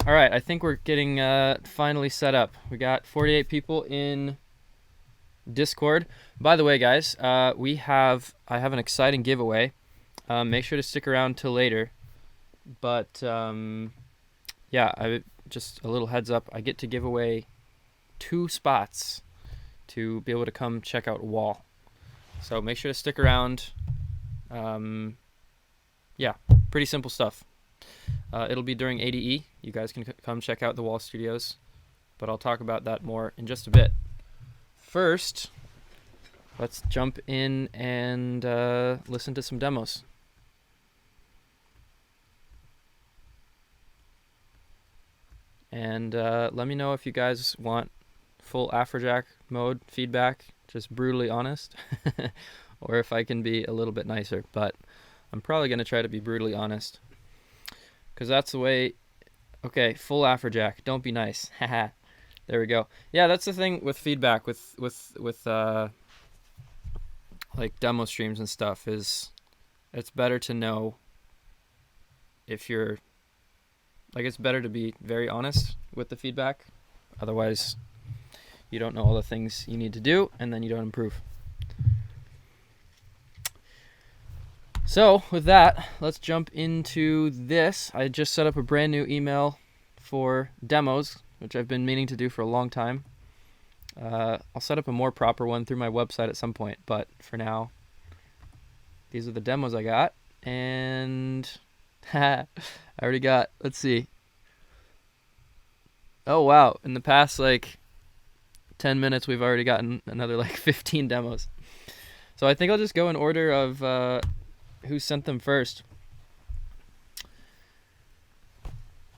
All right, I think we're getting finally set up. We got 48 people in Discord. By the way, guys, I have an exciting giveaway. Make sure to stick around till later. But yeah, just a little heads up. I get to give away 2 spots to be able to come check out Wall. So make sure to stick around. Yeah, pretty simple stuff. It'll be during ADE. You guys can come check out the Wall Studios, but I'll talk about that more in just a bit. First, let's jump in and listen to some demos. And let me know if you guys want full Afrojack mode feedback, just brutally honest, or if I can be a little bit nicer. But I'm probably going to try to be brutally honest, because that's the way. Okay, full Afrojack. Don't be nice. Haha. There we go. Yeah, that's the thing with feedback with like demo streams and stuff, is it's better to know if you're like, it's better to be very honest with the feedback. Otherwise, you don't know all the things you need to do, and then you don't improve. So with that, let's jump into this. I just set up a brand new email for demos, which I've been meaning to do for a long time. I'll set up a more proper one through my website at some point, but for now, these are the demos I got. And I already got, let's see. Oh wow, in the past like 10 minutes we've already gotten another like 15 demos. So I think I'll just go in order of who sent them first.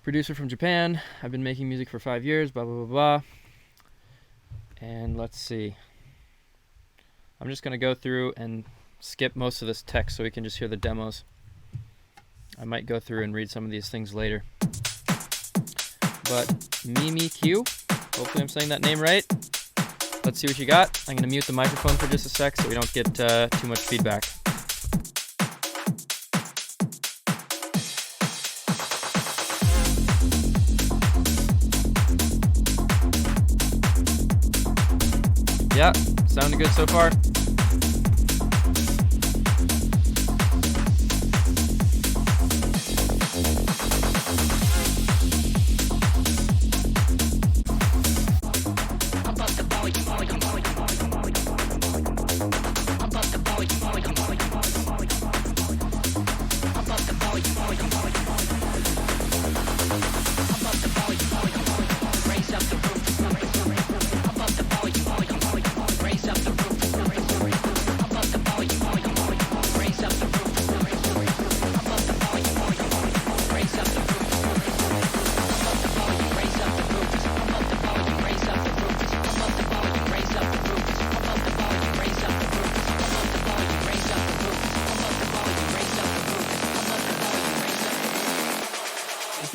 Producer from Japan. I've been making music for 5 years, blah, blah, blah, blah. And let's see. I'm just going to go through and skip most of this text so we can just hear the demos. I might go through and read some of these things later. But Mimi Q, hopefully I'm saying that name right. Let's see what you got. I'm going to mute the microphone for just a sec so we don't get too much feedback. Yeah, sounding good so far.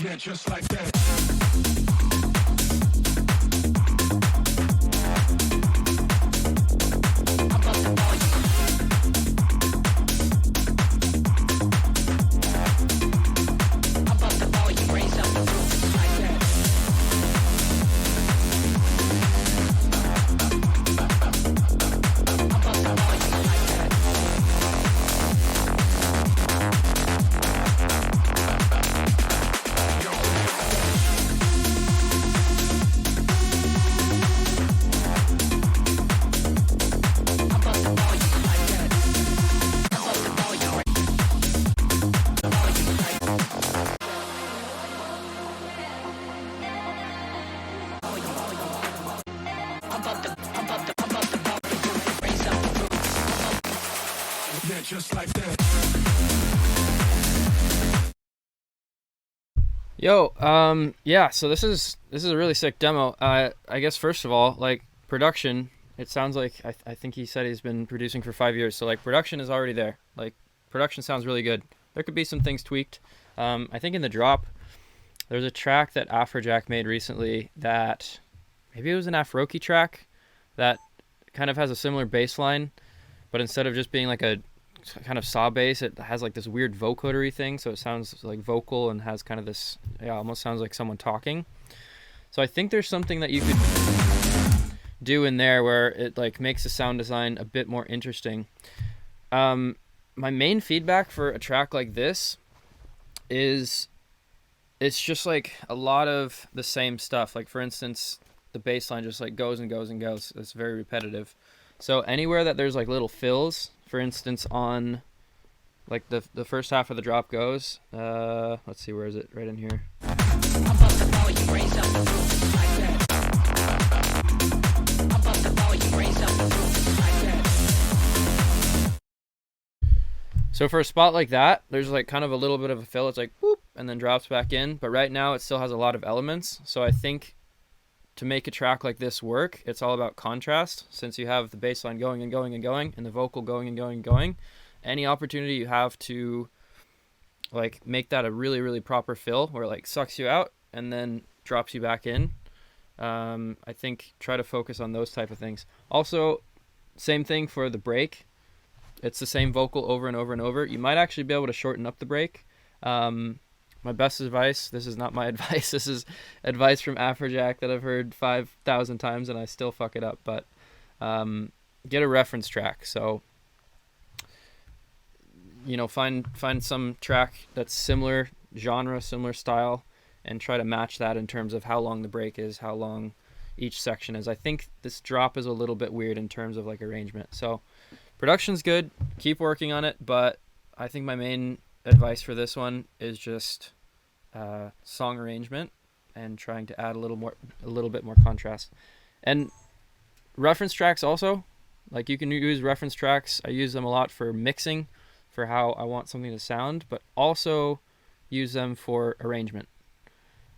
Yeah, just like that. Just like that. Yo, yeah, so this is a really sick demo. I guess first of all, like production, it sounds like I think he said he's been producing for 5 years, so like production is already there. Like production sounds really good. There could be some things tweaked. I think in the drop, there's a track that Afrojack made recently that maybe it was an Afroki track that kind of has a similar bass line, but instead of just being like a kind of saw bass. It has like this weird vocodery thing, so it sounds like vocal and has kind of this, yeah, almost sounds like someone talking. So I think there's something that you could do in there where it like makes the sound design a bit more interesting. My main feedback for a track like this is it's just like a lot of the same stuff. Like for instance, the bass line just like goes and goes and goes. It's very repetitive. So anywhere that there's like little fills, for instance on like the first half of the drop goes, let's see, where is it? Right in here. So for a spot like that, there's like kind of a little bit of a fill. It's like whoop, and then drops back in. But right now it still has a lot of elements. So I think to make a track like this work, it's all about contrast. Since you have the bass line going and going and going, and the vocal going and going and going, any opportunity you have to like make that a really, really proper fill where it like sucks you out and then drops you back in. I think try to focus on those type of things. Also, same thing for the break. It's the same vocal over and over and over. You might actually be able to shorten up the break. My best advice, this is not my advice, this is advice from Afrojack that I've heard 5,000 times and I still fuck it up, but get a reference track. So, you know, find some track that's similar genre, similar style, and try to match that in terms of how long the break is, how long each section is. I think this drop is a little bit weird in terms of like arrangement. So production's good, keep working on it, but I think my main advice for this one is just song arrangement and trying to add a little bit more contrast. And reference tracks also, like you can use reference tracks. I use them a lot for mixing, for how I want something to sound, but also use them for arrangement.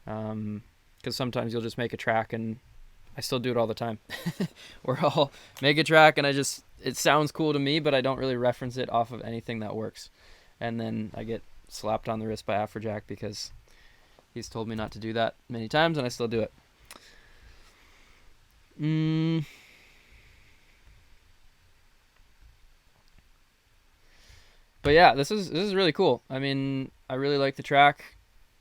Because sometimes you'll just make a track, and I still do it all the time, where I'll make a track and it sounds cool to me, but I don't really reference it off of anything that works. And then I get slapped on the wrist by Afrojack because he's told me not to do that many times, and I still do it. But yeah, this is really cool. I mean, I really like the track.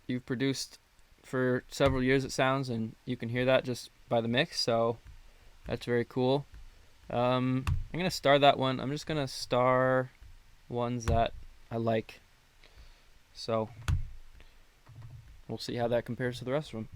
You've produced for several years, it sounds, and you can hear that just by the mix, so that's very cool. I'm gonna star that one. I'm just gonna star ones that I like, so we'll see how that compares to the rest of them.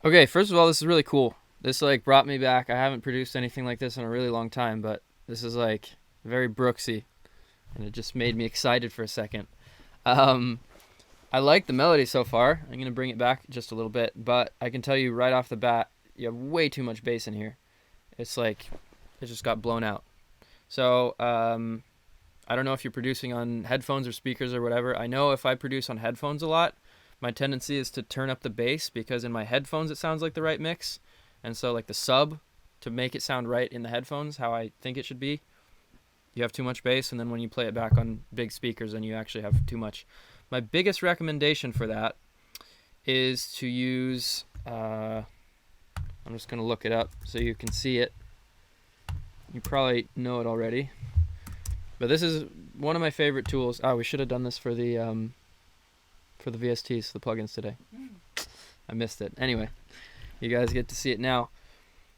Okay, first of all, this is really cool. This like brought me back. I haven't produced anything like this in a really long time, but this is like very Brooksy, and it just made me excited for a second. I like the melody so far. I'm gonna bring it back just a little bit, but I can tell you right off the bat, you have way too much bass in here. It's like it just got blown out. So I don't know if you're producing on headphones or speakers or whatever. I know if I produce on headphones a lot, my tendency is to turn up the bass, because in my headphones it sounds like the right mix, and so like the sub, to make it sound right in the headphones how I think it should be, you have too much bass, and then when you play it back on big speakers then you actually have too much. My biggest recommendation for that is to use I'm just going to look it up so you can see it. You probably know it already, but this is one of my favorite tools. We should have done this for the VSTs, the plugins today. I missed it. Anyway, you guys get to see it now.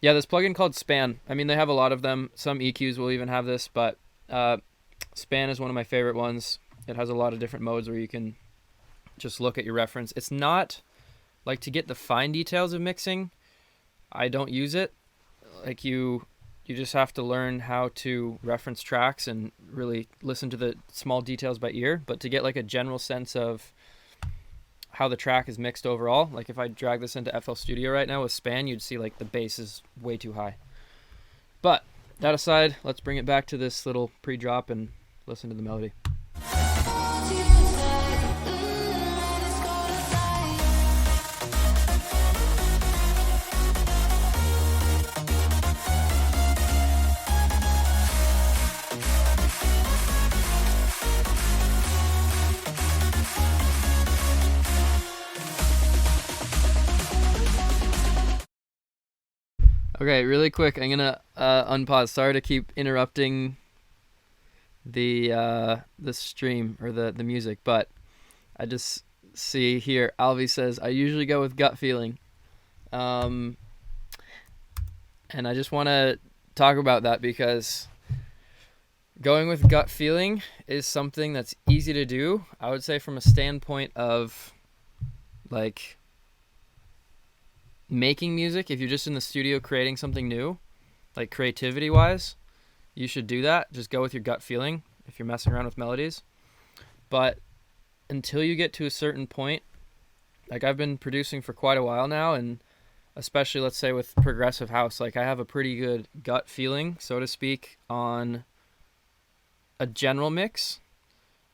Yeah, this plugin called Span. I mean, they have a lot of them. Some EQs will even have this, but Span is one of my favorite ones. It has a lot of different modes where you can just look at your reference. It's not like to get the fine details of mixing. I don't use it. Like you you just have to learn how to reference tracks and really listen to the small details by ear. But to get like a general sense of how the track is mixed overall, like if I drag this into FL Studio right now with span, you'd see like the bass is way too high. But that aside, let's bring it back to this little pre-drop and listen to the melody. Okay, really quick, I'm gonna unpause. Sorry to keep interrupting the stream or the music, but I just see here Alvi says I usually go with gut feeling, and I just want to talk about that because going with gut feeling is something that's easy to do. I would say from a standpoint of like making music, if you're just in the studio creating something new, like creativity wise, you should do that. Just go with your gut feeling if you're messing around with melodies. But until you get to a certain point, like I've been producing for quite a while now, and especially let's say with progressive house, like I have a pretty good gut feeling, so to speak, on a general mix.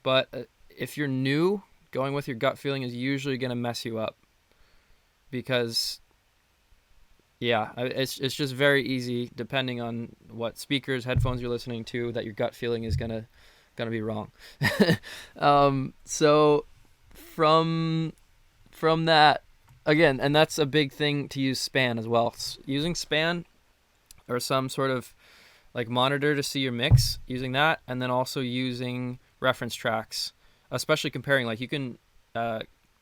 But if you're new, going with your gut feeling is usually going to mess you up because yeah, it's just very easy, depending on what speakers, headphones you're listening to, that your gut feeling is gonna be wrong. So from that, again, and that's a big thing to use span as well. Using span or some sort of like monitor to see your mix, using that, and then also using reference tracks, especially comparing. Like you can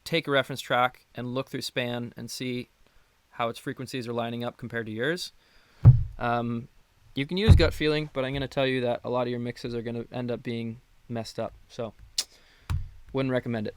take a reference track and look through span and see how its frequencies are lining up compared to yours. You can use gut feeling, but I'm going to tell you that a lot of your mixes are going to end up being messed up. So, wouldn't recommend it.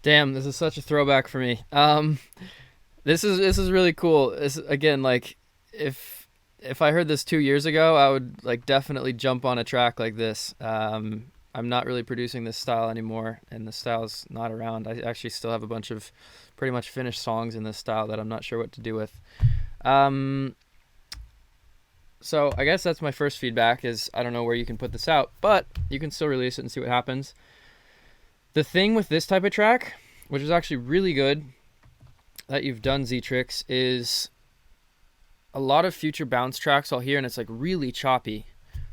Damn, this is such a throwback for me. This is really cool. This again, like if I heard this 2 years ago, I would like definitely jump on a track like this. I'm not really producing this style anymore, and the style's not around. I actually still have a bunch of pretty much finished songs in this style that I'm not sure what to do with. So I guess that's my first feedback is I don't know where you can put this out, but you can still release it and see what happens. The thing with this type of track, which is actually really good that you've done, Z-Trix, is a lot of future bounce tracks I'll hear and it's like really choppy.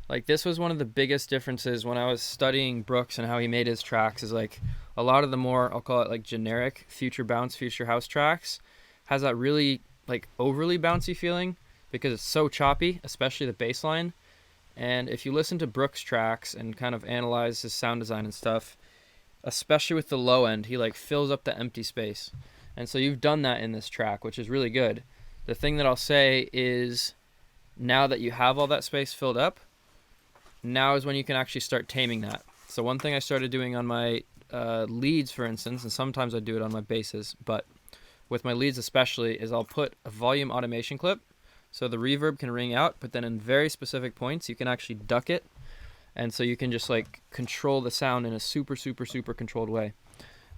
Like this was one of the biggest differences when I was studying Brooks and how he made his tracks, is like a lot of the more, I'll call it like generic future bounce, future house tracks has that really like overly bouncy feeling because it's so choppy, especially the bass line. And if you listen to Brooks tracks and kind of analyze his sound design and stuff, especially with the low end, he like fills up the empty space. And so you've done that in this track, which is really good. The thing that I'll say is now that you have all that space filled up, now is when you can actually start taming that. So one thing I started doing on my leads, for instance, and sometimes I do it on my basses, but with my leads especially, is I'll put a volume automation clip so the reverb can ring out, but then in very specific points you can actually duck it. And so you can just like control the sound in a super, super, super controlled way.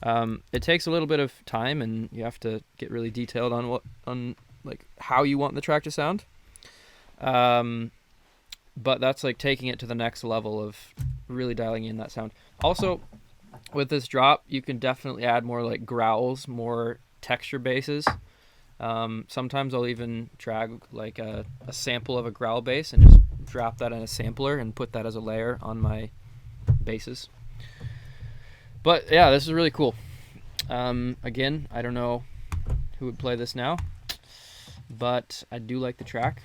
It takes a little bit of time, and you have to get really detailed on like how you want the track to sound. But that's like taking it to the next level of really dialing in that sound. Also, with this drop, you can definitely add more like growls, more texture basses. Sometimes I'll even drag like a sample of a growl bass and just drop that in a sampler and put that as a layer on my basses. But yeah, this is really cool. Again, I don't know who would play this now, but I do like the track.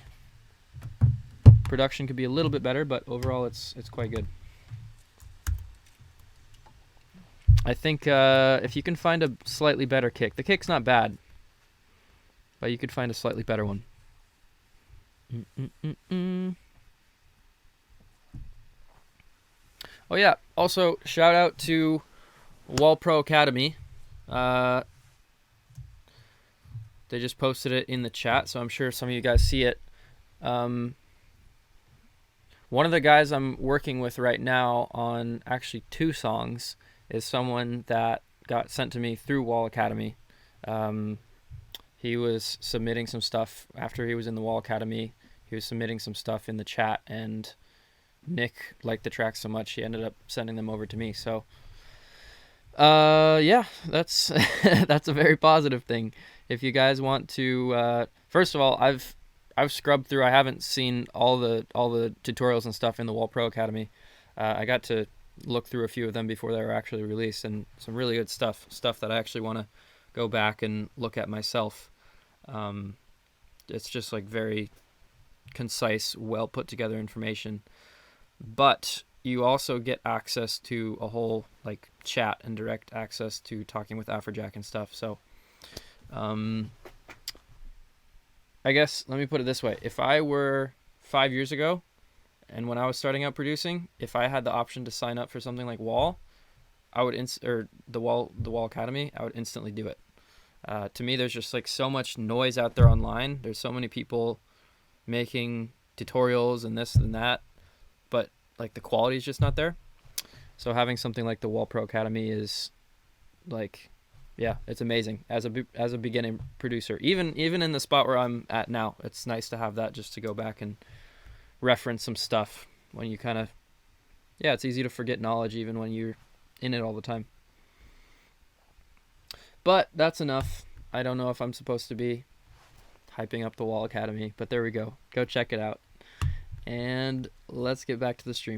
Production could be a little bit better, but overall it's quite good. I think if you can find a slightly better kick, the kick's not bad, but you could find a slightly better one. Oh yeah, also shout out to Wall Pro Academy. They just posted it in the chat, so I'm sure some of you guys see it. One of the guys I'm working with right now on actually 2 songs is someone that got sent to me through Wall Academy. He was submitting some stuff after he was in the Wall Academy. He was submitting some stuff in the chat, and Nick liked the track so much he ended up sending them over to me. So yeah, that's that's a very positive thing. If you guys want to, first of all, I've scrubbed through. I haven't seen all the tutorials and stuff in the Wall Pro Academy. I got to look through a few of them before they were actually released, and some really good stuff that I actually want to go back and look at myself. It's just like very concise, well put together information. But you also get access to a whole like chat and direct access to talking with Afrojack and stuff. So I guess let me put it this way. If I were 5 years ago and when I was starting out producing, if I had the option to sign up for something like Wall, I would the Wall Academy, I would instantly do it. To me, there's just like so much noise out there online. There's so many people making tutorials and this and that, but like the quality is just not there. So having something like the Wall Pro Academy is like, yeah, it's amazing as a beginning producer. Even in the spot where I'm at now, it's nice to have that just to go back and reference some stuff when you kind of, yeah, it's easy to forget knowledge even when you're in it all the time. But that's enough. I don't know if I'm supposed to be hyping up the Wall Academy, but there we go. Go check it out. And let's get back to the stream.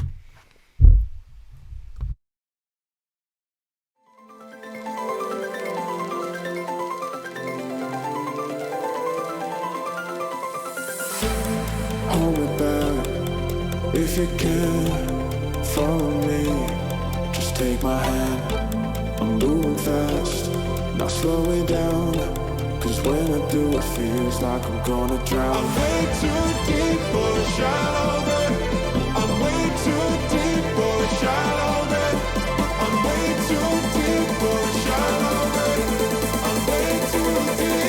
Hold me back if you can. Follow me, just take my hand. I'm moving fast, now slow it down. Cause when I do, it feels like I'm gonna drown. I'm way too deep for a shallow end. I'm way too deep for a shallow end. I'm way too deep for a shallow end. I'm way too deep.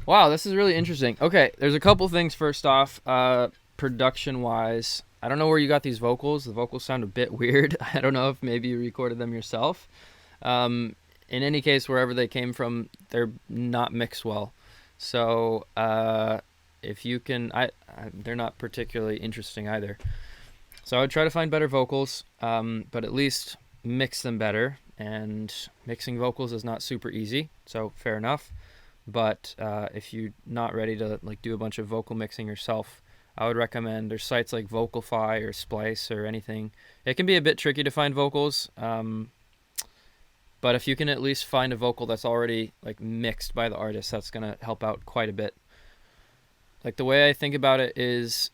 Wow, this is really interesting. Okay, there's a couple things. First off, production-wise, I don't know where you got these vocals. The vocals sound a bit weird. I don't know if maybe you recorded them yourself. In any case, wherever they came from, they're not mixed well. So if you can, they're not particularly interesting either. So I would try to find better vocals, but at least mix them better. And mixing vocals is not super easy, so fair enough. But if you're not ready to like do a bunch of vocal mixing yourself, I would recommend there's sites like Vocalfy or Splice or anything. It can be a bit tricky to find vocals, but if you can at least find a vocal that's already like mixed by the artist, that's gonna help out quite a bit. Like the way I think about it is,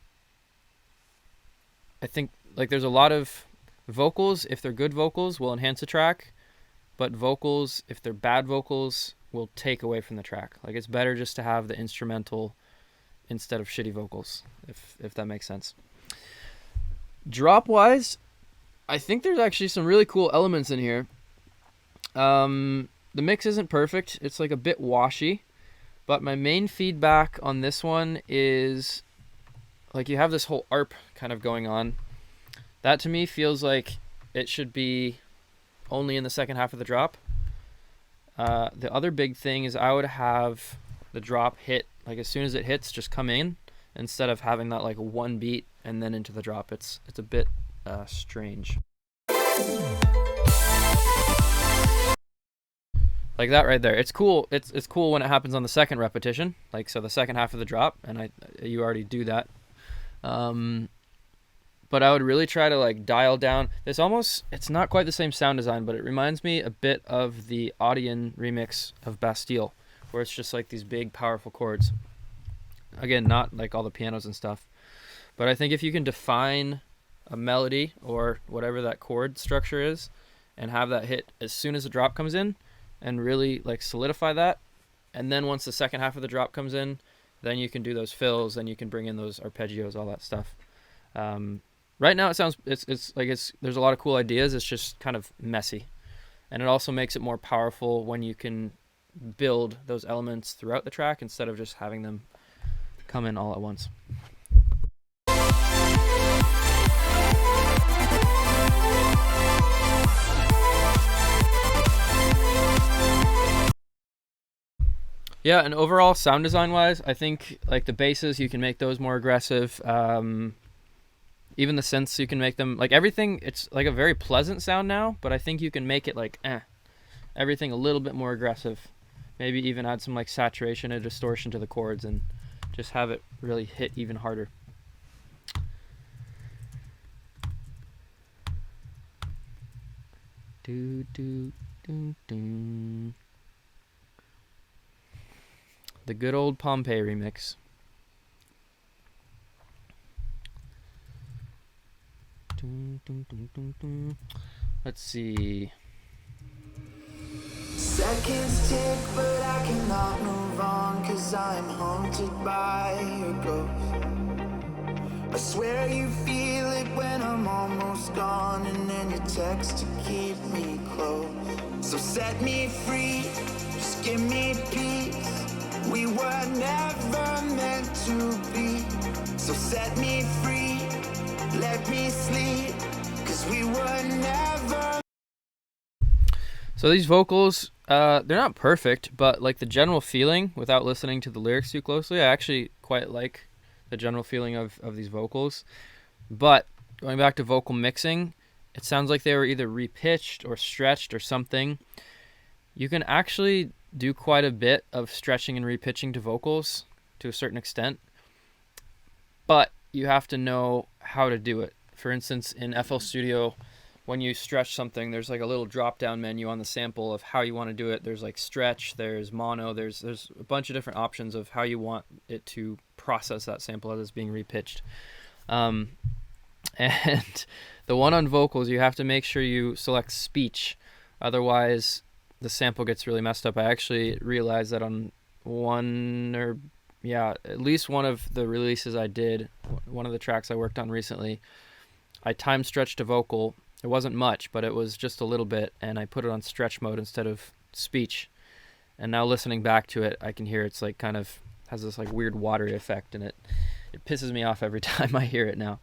I think like there's a lot of vocals, if they're good vocals, will enhance a track, but vocals, if they're bad vocals, will take away from the track. Like it's better just to have the instrumental instead of shitty vocals, if that makes sense. Drop wise, I think there's actually some really cool elements in here. The mix isn't perfect. It's like a bit washy, but my main feedback on this one is like you have this whole ARP kind of going on. That to me feels like it should be only in the second half of the drop. The other big thing is I would have the drop hit, like as soon as it hits, just come in, instead of having that like one beat and then into the drop. It's a bit strange. Like that right there. It's cool. It's cool when it happens on the second repetition. Like, so the second half of the drop, and you already do that. But I would really try to like dial down. It's not quite the same sound design, but it reminds me a bit of the Audion remix of Bastille, where it's just like these big, powerful chords. Again, not like all the pianos and stuff. But I think if you can define a melody or whatever that chord structure is, and have that hit as soon as the drop comes in, and really like solidify that, and then once the second half of the drop comes in, then you can do those fills, then you can bring in those arpeggios, all that stuff. Right now it sounds there's a lot of cool ideas. It's just kind of messy, and it also makes it more powerful when you can build those elements throughout the track instead of just having them come in all at once. Yeah, and overall sound design wise, I think like the basses, you can make those more aggressive. Even the synths, you can make them like everything. It's like a very pleasant sound now, but I think you can make it like everything a little bit more aggressive. Maybe even add some like saturation and distortion to the chords and just have it really hit even harder. Do do do do. The good old Pompeii remix. Let's see. Seconds tick, but I cannot move on, 'cause I'm haunted by your ghost. I swear you feel it when I'm almost gone, and then you text to keep me close. So set me free, just give me peace. We were never meant to be. So set me free, let me sleep, 'cause we were never. So these vocals, they're not perfect, but like the general feeling, without listening to the lyrics too closely, I actually quite like the general feeling of these vocals. But going back to vocal mixing, it sounds like they were either repitched or stretched or something. You can actually do quite a bit of stretching and repitching to vocals to a certain extent, but you have to know how to do it. For instance, in FL Studio, when you stretch something, there's like a little drop down menu on the sample of how you want to do it. There's like stretch, there's mono, there's a bunch of different options of how you want it to process that sample as it's being repitched. And the one on vocals, you have to make sure you select speech, otherwise the sample gets really messed up. I actually realized that on at least one of the releases I did, one of the tracks I worked on recently, I time stretched a vocal. It wasn't much, but it was just a little bit, and I put it on stretch mode instead of speech. And now listening back to it, I can hear it's like kind of has this like weird watery effect, and it pisses me off every time I hear it now.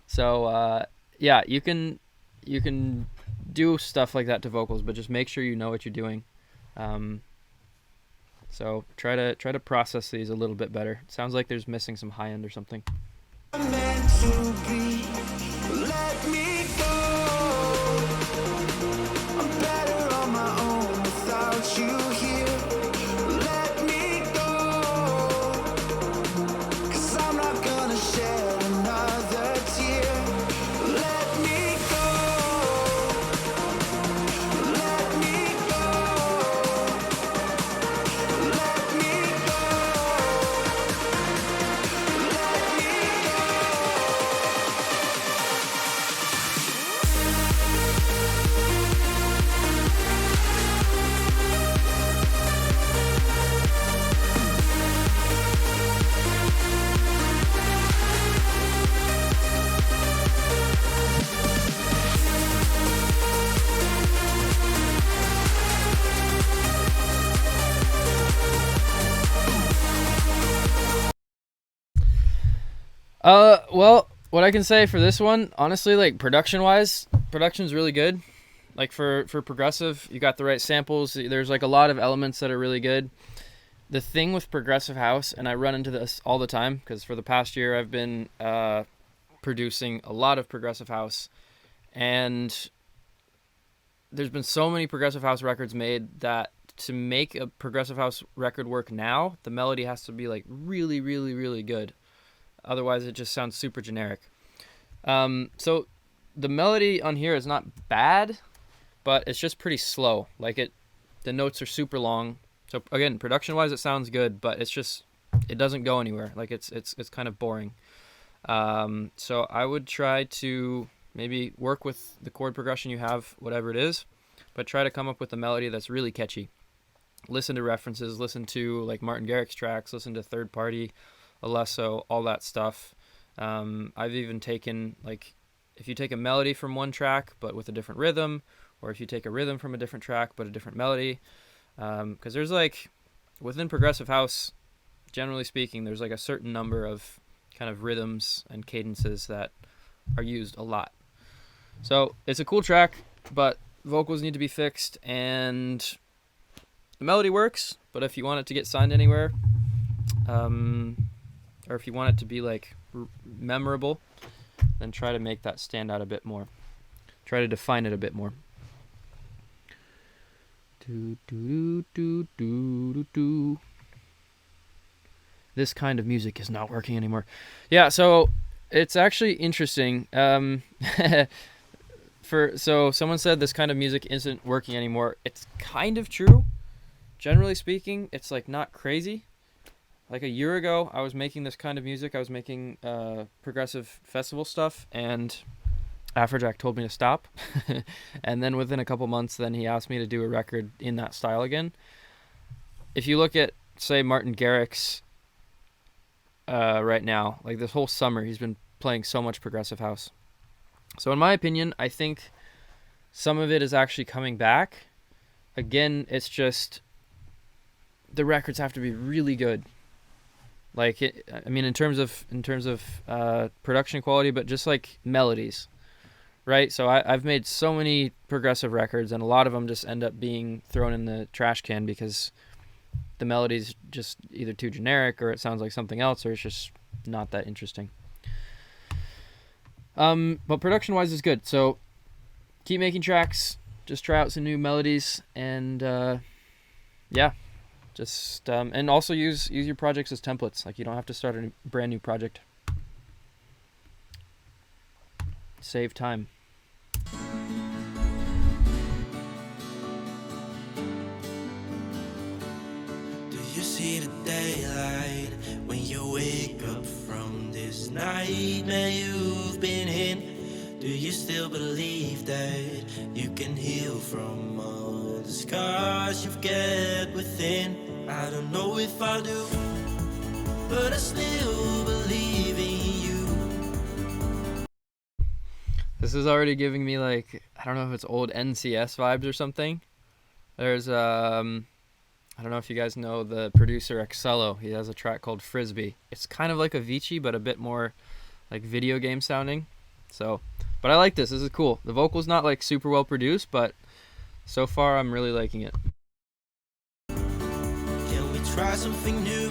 So yeah, you can do stuff like that to vocals, but just make sure you know what you're doing. So try to process these a little bit better. It sounds like there's missing some high end or something. Meant to be. Let me go. I'm better on my own without you here. Let me go, 'cause I'm not gonna shed another tear. Let me go. Let me go. Let me go. Let me Well, what I can say for this one, honestly, like production-wise, production's really good. Like for progressive, you got the right samples. There's like a lot of elements that are really good. The thing with progressive house, and I run into this all the time because for the past year I've been producing a lot of progressive house, and there's been so many progressive house records made that to make a progressive house record work now, the melody has to be like really, really, really good. Otherwise, it just sounds super generic. So the melody on here is not bad, but it's just pretty slow. Like the notes are super long. So again, production-wise, it sounds good, but it doesn't go anywhere. Like it's kind of boring. So I would try to maybe work with the chord progression you have, whatever it is, but try to come up with a melody that's really catchy. Listen to references, listen to like Martin Garrix's tracks, listen to third party, Alesso, all that stuff. I've even taken, like, if you take a melody from one track but with a different rhythm, or if you take a rhythm from a different track but a different melody, because there's like, within progressive house, generally speaking, there's like a certain number of kind of rhythms and cadences that are used a lot. So it's a cool track, but vocals need to be fixed, and the melody works, but if you want it to get signed anywhere, or if you want it to be like memorable, then try to make that stand out a bit more. Try to define it a bit more. This kind of music is not working anymore. Yeah, so it's actually interesting. So someone said this kind of music isn't working anymore. It's kind of true. Generally speaking, it's like not crazy. Like a year ago, I was making this kind of music. I was making progressive festival stuff, and Afrojack told me to stop. And then within a couple months, then he asked me to do a record in that style again. If you look at, say, Martin Garrix right now, like this whole summer, he's been playing so much progressive house. So in my opinion, I think some of it is actually coming back. Again, it's just the records have to be really good. Like I mean, in terms of production quality, but just like melodies, right? So I've made so many progressive records, and a lot of them just end up being thrown in the trash can because the melody's just either too generic, or it sounds like something else, or it's just not that interesting. But production-wise is good. So keep making tracks. Just try out some new melodies, and yeah. Just and also use your projects as templates. Like, you don't have to start a brand new project. Save time. Do you see the daylight when you wake up from this nightmare you've been in? Do you still believe that you can heal from all the scars you've got within? I don't know if I do, but I still believe in you. This is already giving me, like, I don't know if it's old NCS vibes or something. There's I don't know if you guys know the producer Excello. He has a track called Frisbee. It's kind of like Avicii, but a bit more like video game sounding. So, but I like this. This is cool. The vocal's not like super well produced, but so far I'm really liking it. Can we try something new?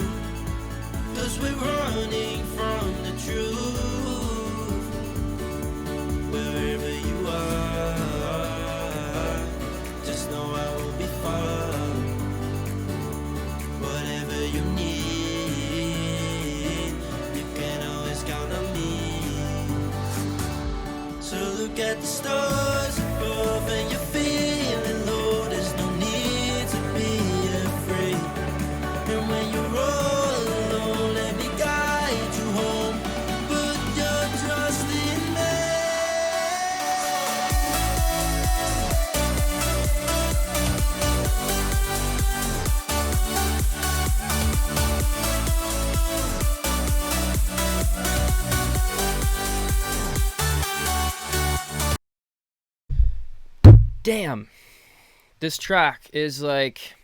'Cause we're running from the truth. Wherever you are, just know I will be fine. Whatever you need, you can always count on me. So look at the stars above, and you're feeling low. There's no need to be afraid. And when you're all alone, let me guide you home. Put your trust in me. Damn. This track is like,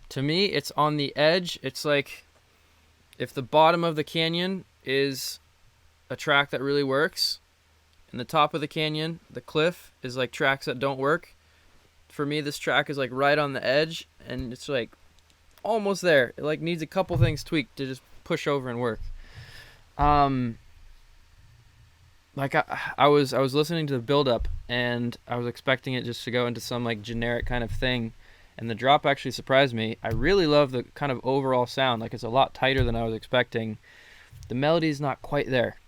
to me, it's on the edge. It's like if the bottom of the canyon is a track that really works, and the top of the canyon, the cliff, is like tracks that don't work. For me, this track is like right on the edge, and it's like almost there. It like needs a couple things tweaked to just push over and work. Like I was listening to the build up, and I was expecting it just to go into some like generic kind of thing, and the drop actually surprised me. I really love the kind of overall sound. Like, it's a lot tighter than I was expecting. The melody's not quite there.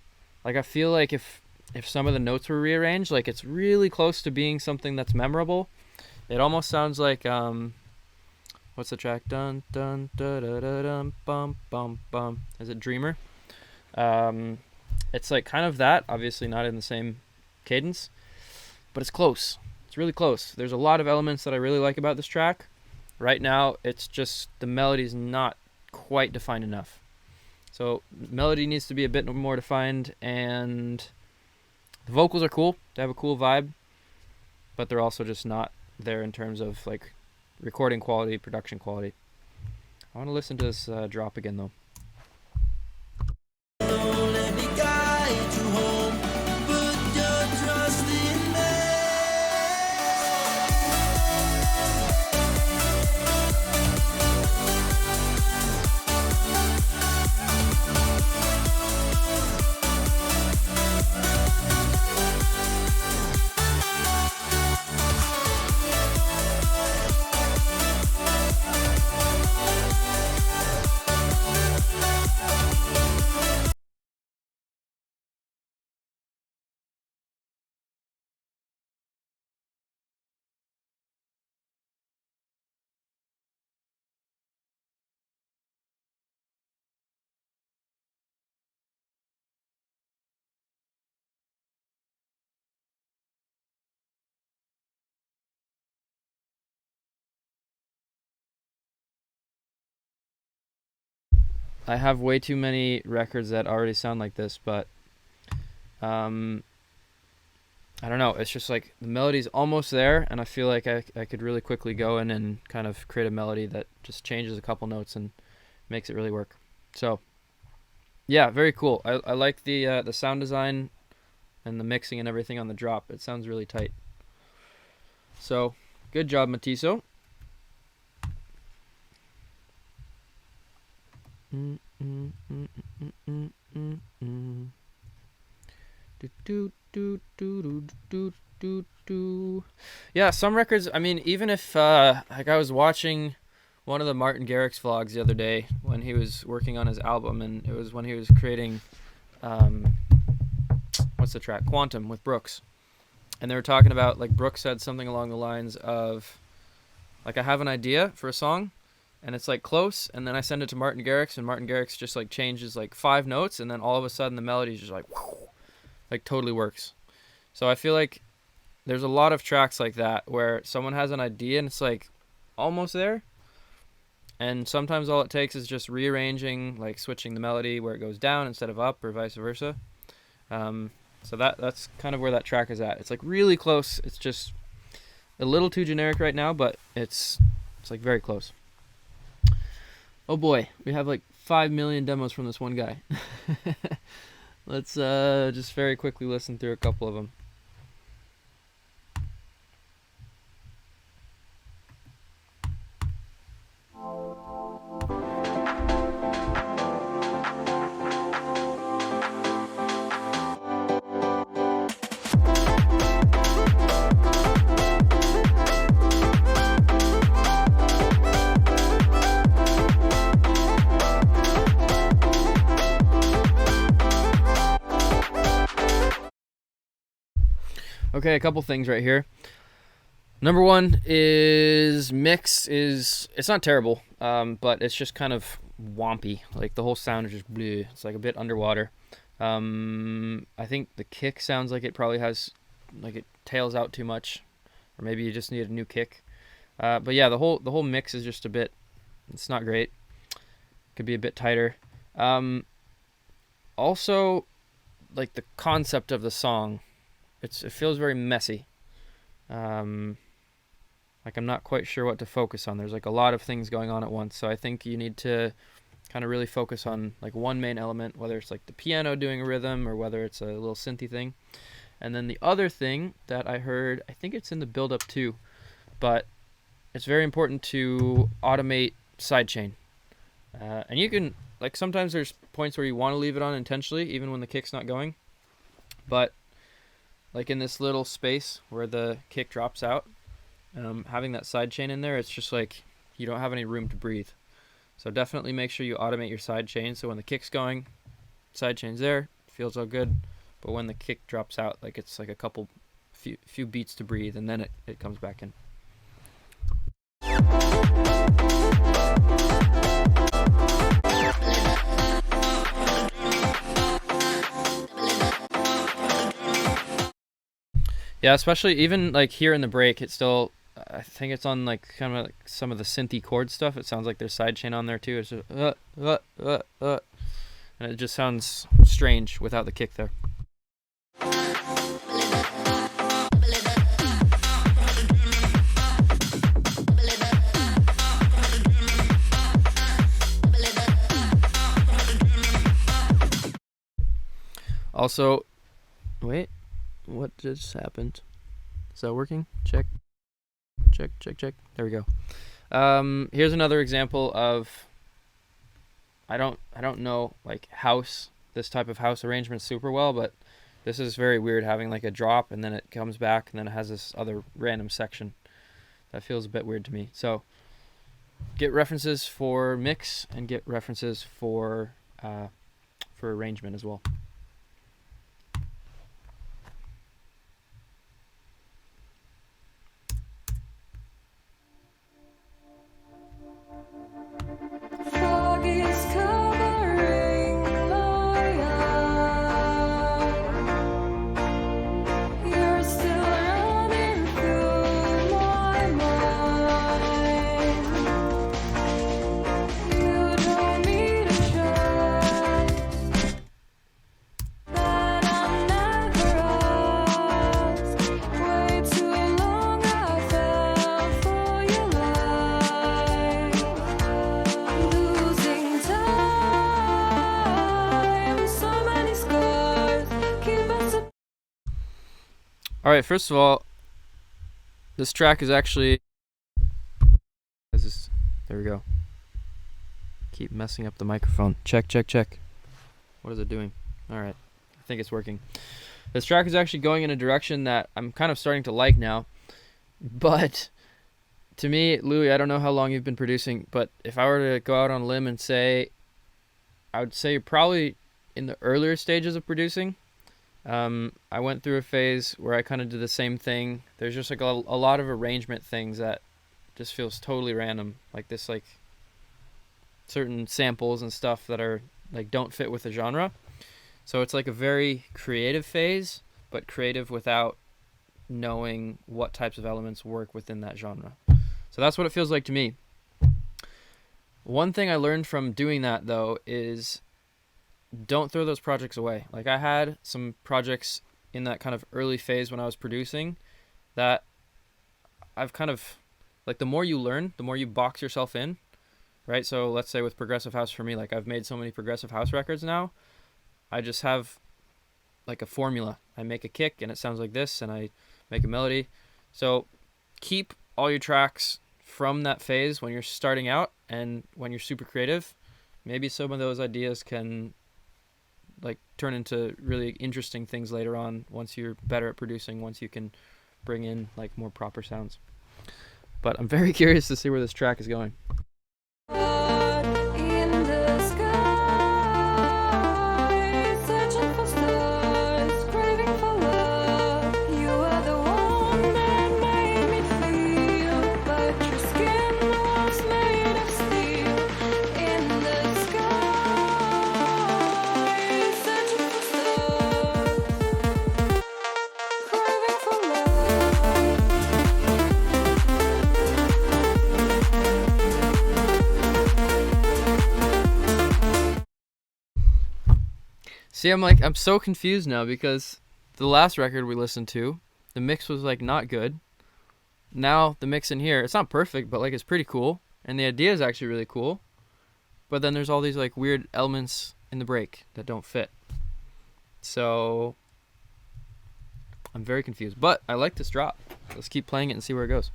Like, I feel like if some of the notes were rearranged, like, it's really close to being something that's memorable. It almost sounds like what's the track? Dun dun da da da dum bum bum bum. Is it Dreamer? It's like kind of that, obviously not in the same cadence, but it's close. It's really close. There's a lot of elements that I really like about this track. Right now, it's just the melody's not quite defined enough. So melody needs to be a bit more defined, and the vocals are cool. They have a cool vibe, but they're also just not there in terms of like recording quality, production quality. I want to listen to this drop again though. Let me guide you home. Put your trust in me. I have way too many records that already sound like this, but I don't know. It's just like the melody's almost there, and I feel like I could really quickly go in and kind of create a melody that just changes a couple notes and makes it really work. So, yeah, very cool. I like the sound design and the mixing and everything on the drop. It sounds really tight. So, good job, Matiso. Yeah, some records, I mean, even if like I was watching one of the Martin Garrix vlogs the other day when he was working on his album, and it was when he was creating what's the track, Quantum, with Brooks, and they were talking about, like, Brooks said something along the lines of, like, I have an idea for a song and it's like close, and then I send it to Martin Garrix, and Martin Garrix just like changes like 5 notes, and then all of a sudden the melody is just like whoo, like totally works. So I feel like there's a lot of tracks like that where someone has an idea and it's like almost there, and sometimes all it takes is just rearranging, like switching the melody where it goes down instead of up, or vice versa. So that's kind of where that track is at. It's like really close. It's just a little too generic right now, but it's like very close. Oh boy, we have like 5 million demos from this one guy. Let's just very quickly listen through a couple of them. Okay, a couple things right here. Number one is mix is, it's not terrible, but it's just kind of wompy. Like the whole sound is just bleh. It's like a bit underwater. I think the kick sounds like it probably has, like it tails out too much, or maybe you just need a new kick. But yeah, the whole mix is just a bit, it's not great. Could be a bit tighter. Also, like the concept of the song, it feels very messy. Like I'm not quite sure what to focus on. There's like a lot of things going on at once, so I think you need to kind of really focus on like one main element, whether it's like the piano doing a rhythm or whether it's a little synthy thing. And then the other thing that I heard, I think it's in the build-up too, but it's very important to automate sidechain. And you can, like, sometimes there's points where you want to leave it on intentionally, even when the kick's not going. But like in this little space where the kick drops out, having that sidechain in there, it's just like you don't have any room to breathe. So definitely make sure you automate your sidechain. So when the kick's going, sidechain's there, feels all good. But when the kick drops out, like it's like a few beats to breathe, and then it comes back in. Yeah, especially even like here in the break, it's still, I think it's on like kind of like some of the synthy chord stuff. It sounds like there's sidechain on there too. It's just and it just sounds strange without the kick there. Also, wait, what just happened? Is that working? Check. There we go. Here's another example of, I don't know like this type of house arrangement super well, but this is very weird, having like a drop and then it comes back and then it has this other random section. That feels a bit weird to me. So get references for mix and get references for arrangement as well. Alright, first of all, this track is actually, there we go. Keep messing up the microphone. Check. What is it doing? Alright, I think it's working. This track is actually going in a direction that I'm kind of starting to like now. But to me, Louis, I don't know how long you've been producing, but if I were to go out on a limb and say, I would say you're probably in the earlier stages of producing. I went through a phase where I kind of did the same thing. There's just like a lot of arrangement things that just feels totally random, like this, like certain samples and stuff that are like don't fit with the genre. So it's like a very creative phase, but creative without knowing what types of elements work within that genre. So that's what it feels like to me. One thing I learned from doing that though is don't throw those projects away. Like I had some projects in that kind of early phase when I was producing that I've kind of, like, the more you learn, the more you box yourself in, right? So let's say with progressive house for me, like I've made so many progressive house records now, I just have like a formula. I make a kick and it sounds like this, and I make a melody. So keep all your tracks from that phase when you're starting out, and when you're super creative, maybe some of those ideas can like turn into really interesting things later on once you're better at producing, once you can bring in like more proper sounds. But I'm very curious to see where this track is going. See, I'm so confused now, because the last record we listened to, the mix was like not good. Now the mix in here, it's not perfect, but like it's pretty cool, and the idea is actually really cool. But then there's all these like weird elements in the break that don't fit. So I'm very confused, but I like this drop. Let's keep playing it and see where it goes.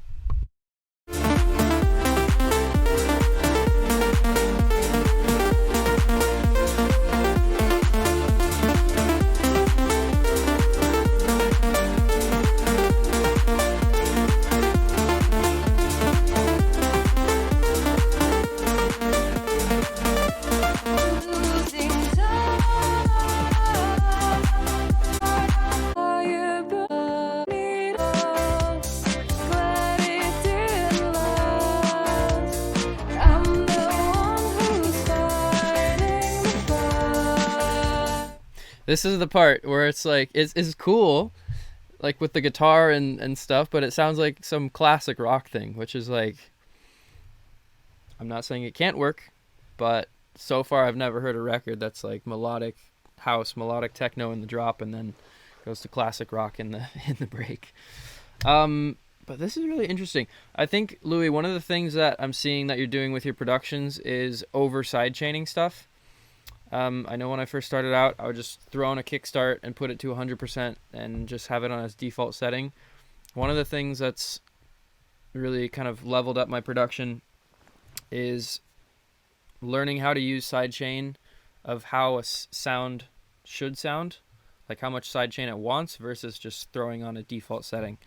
This is the part where it's like, it's cool, like with the guitar and stuff, but it sounds like some classic rock thing, which is like, I'm not saying it can't work, but so far I've never heard a record that's like melodic house, melodic techno in the drop, and then goes to classic rock in the break. But this is really interesting. I think, Louis, one of the things that I'm seeing that you're doing with your productions is over sidechaining stuff. I know when I first started out, I would just throw on a kickstart and put it to 100% and just have it on its default setting. One of the things that's really kind of leveled up my production is learning how to use sidechain of how a sound should sound, like how much sidechain it wants versus just throwing on a default setting.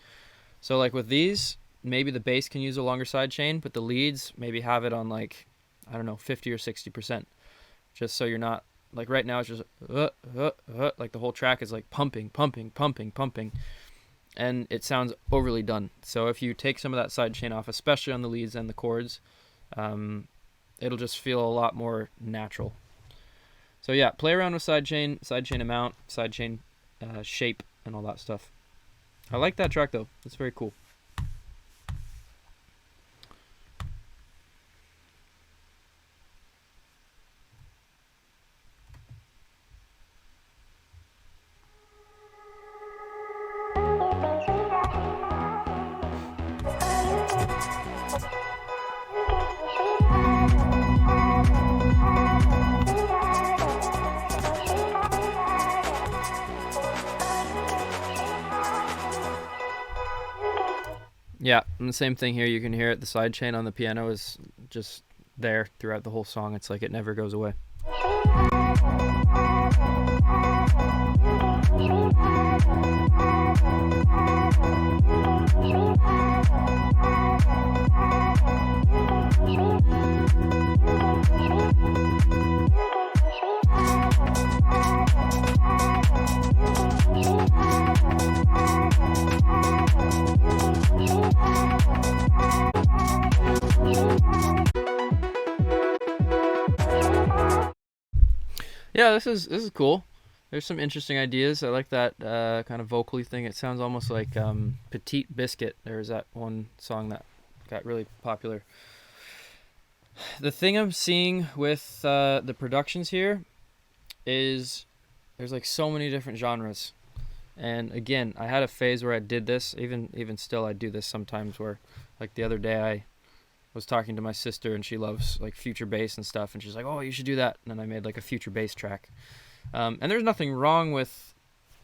So like with these, maybe the bass can use a longer sidechain, but the leads maybe have it on like, I don't know, 50 or 60%. Just so you're not, like right now it's just, like the whole track is like pumping, and it sounds overly done. So if you take some of that sidechain off, especially on the leads and the chords, it'll just feel a lot more natural. So yeah, play around with sidechain amount, sidechain shape, and all that stuff. I like that track though, it's very cool. Yeah, and the same thing here. You can hear it. The sidechain on the piano is just there throughout the whole song. It's like it never goes away. Yeah, this is cool. There's some interesting ideas. I like that kind of vocally thing. It sounds almost like Petite Biscuit. There's that one song that got really popular. The thing I'm seeing with the productions here is there's like so many different genres. And again, I had a phase where I did this. Even still, I do this sometimes where, like the other day, I was talking to my sister and she loves like future bass and stuff, and she's like, oh, you should do that. And then I made like a future bass track. And there's nothing wrong with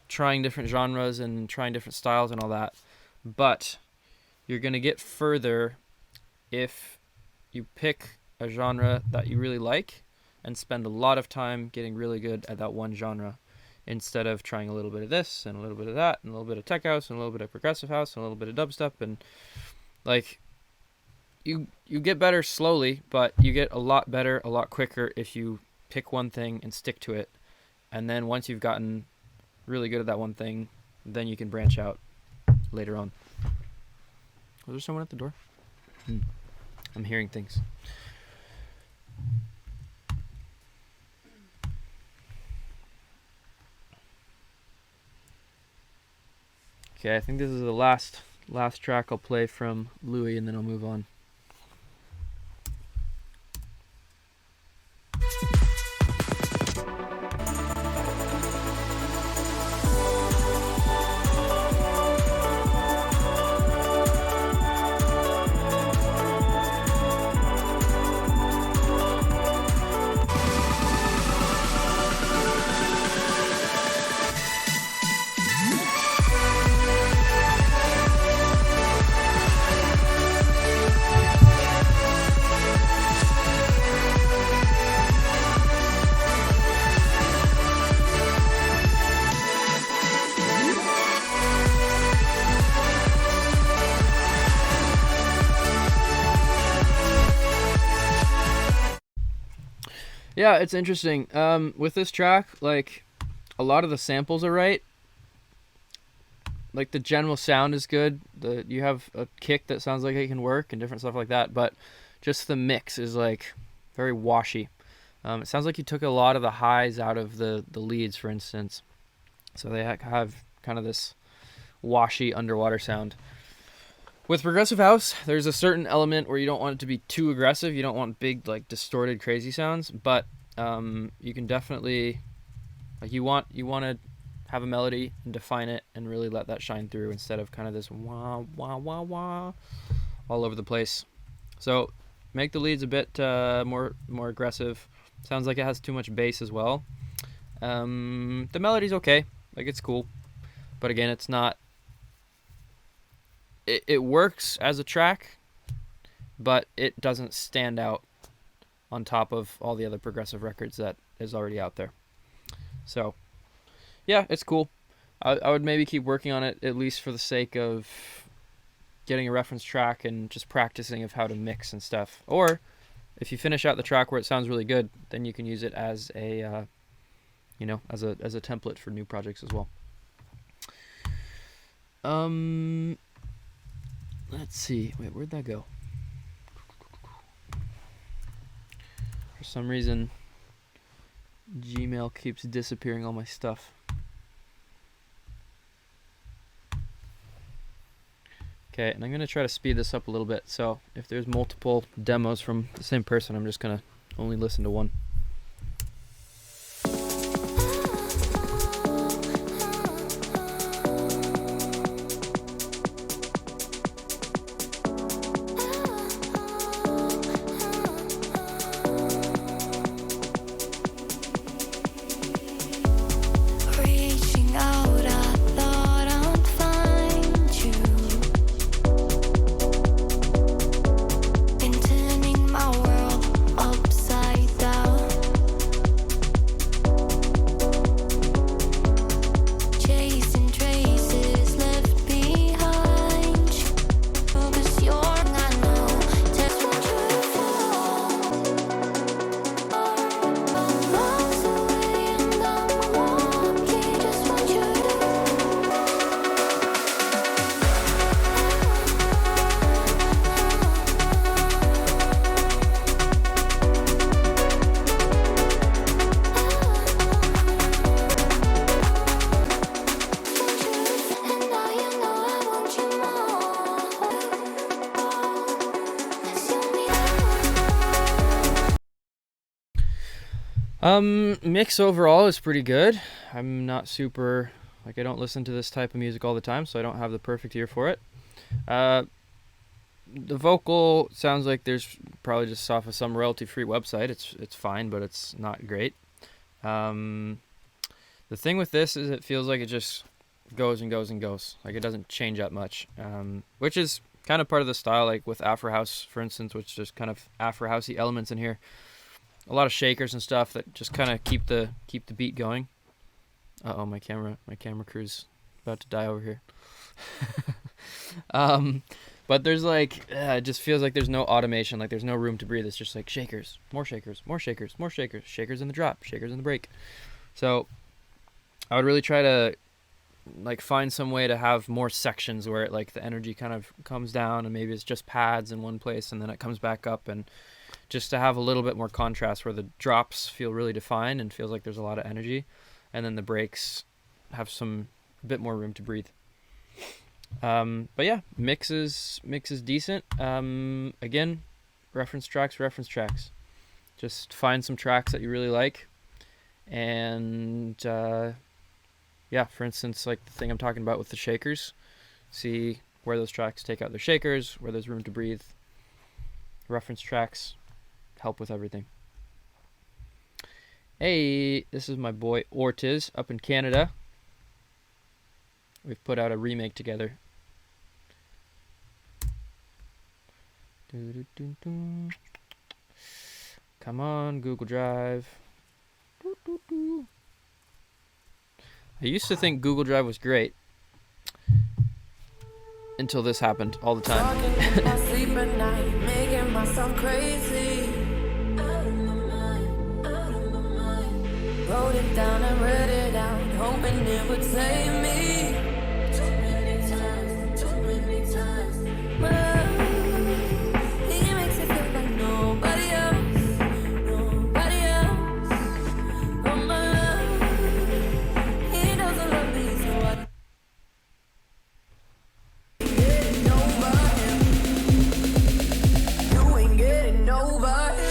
trying different genres and trying different styles and all that, but you're going to get further if you pick a genre that you really like and spend a lot of time getting really good at that one genre, instead of trying a little bit of this and a little bit of that and a little bit of tech house and a little bit of progressive house and a little bit of dubstep. And like, you get better slowly, but you get a lot better a lot quicker if you pick one thing and stick to it. And then once you've gotten really good at that one thing, then you can branch out later on. Was there someone at the door? I'm hearing things. Okay, I think this is the last track I'll play from Louis, and then I'll move on. Yeah, it's interesting. With this track, like, a lot of the samples are right. Like, the general sound is good. You have a kick that sounds like it can work and different stuff like that, but just the mix is, like, very washy. It sounds like you took a lot of the highs out of the leads, for instance. So they have kind of this washy underwater sound. With progressive house, there's a certain element where you don't want it to be too aggressive. You don't want big, like, distorted, crazy sounds, but you can definitely, like, you want to have a melody and define it and really let that shine through instead of kind of this wah wah wah wah all over the place. So make the leads a bit more aggressive. Sounds like it has too much bass as well. The melody's okay, like, it's cool, but again, it's not. It works as a track, but it doesn't stand out on top of all the other progressive records that is already out there. So yeah, it's cool. I would maybe keep working on it, at least for the sake of getting a reference track and just practicing of how to mix and stuff. Or if you finish out the track where it sounds really good, then you can use it as a as a template for new projects as well. Let's see. Wait, where'd that go? For some reason, Gmail keeps disappearing all my stuff. Okay, and I'm going to try to speed this up a little bit. So if there's multiple demos from the same person, I'm just going to only listen to one. Mix overall is pretty good. I'm not super, like, I don't listen to this type of music all the time, so I don't have the perfect ear for it. The vocal sounds like there's probably just off of some royalty-free website. It's fine, but it's not great. The thing with this is it feels like it just goes and goes and goes. Like, it doesn't change that much, which is kind of part of the style, like with Afro House, for instance, which is kind of Afro Housey elements in here. A lot of shakers and stuff that just kind of keep the beat going. Uh-oh, my camera crew's about to die over here. But there's like, it just feels like there's no automation, like there's no room to breathe. It's just like shakers, more shakers, more shakers, more shakers, shakers in the drop, shakers in the break. So I would really try to, like, find some way to have more sections where it, like, the energy kind of comes down and maybe it's just pads in one place and then it comes back up, and just to have a little bit more contrast where the drops feel really defined and feels like there's a lot of energy, and then the breaks have some bit more room to breathe. But yeah, mix is decent. Again, reference tracks. Just find some tracks that you really like, and yeah, for instance, like the thing I'm talking about with the shakers, see where those tracks take out their shakers, where there's room to breathe. Reference tracks help with everything. Hey, this is my boy Ortiz up in Canada. We've put out a remake together. Come on, Google Drive. I used to think Google Drive was great until this happened all the time. Making myself crazy. Out of my mind, out of Wrote it down and read it out, hoping it would save me. Too many times. My love, he makes it feel like nobody else. Oh, my love, he doesn't love me, so I ain't getting over him. You ain't getting over him.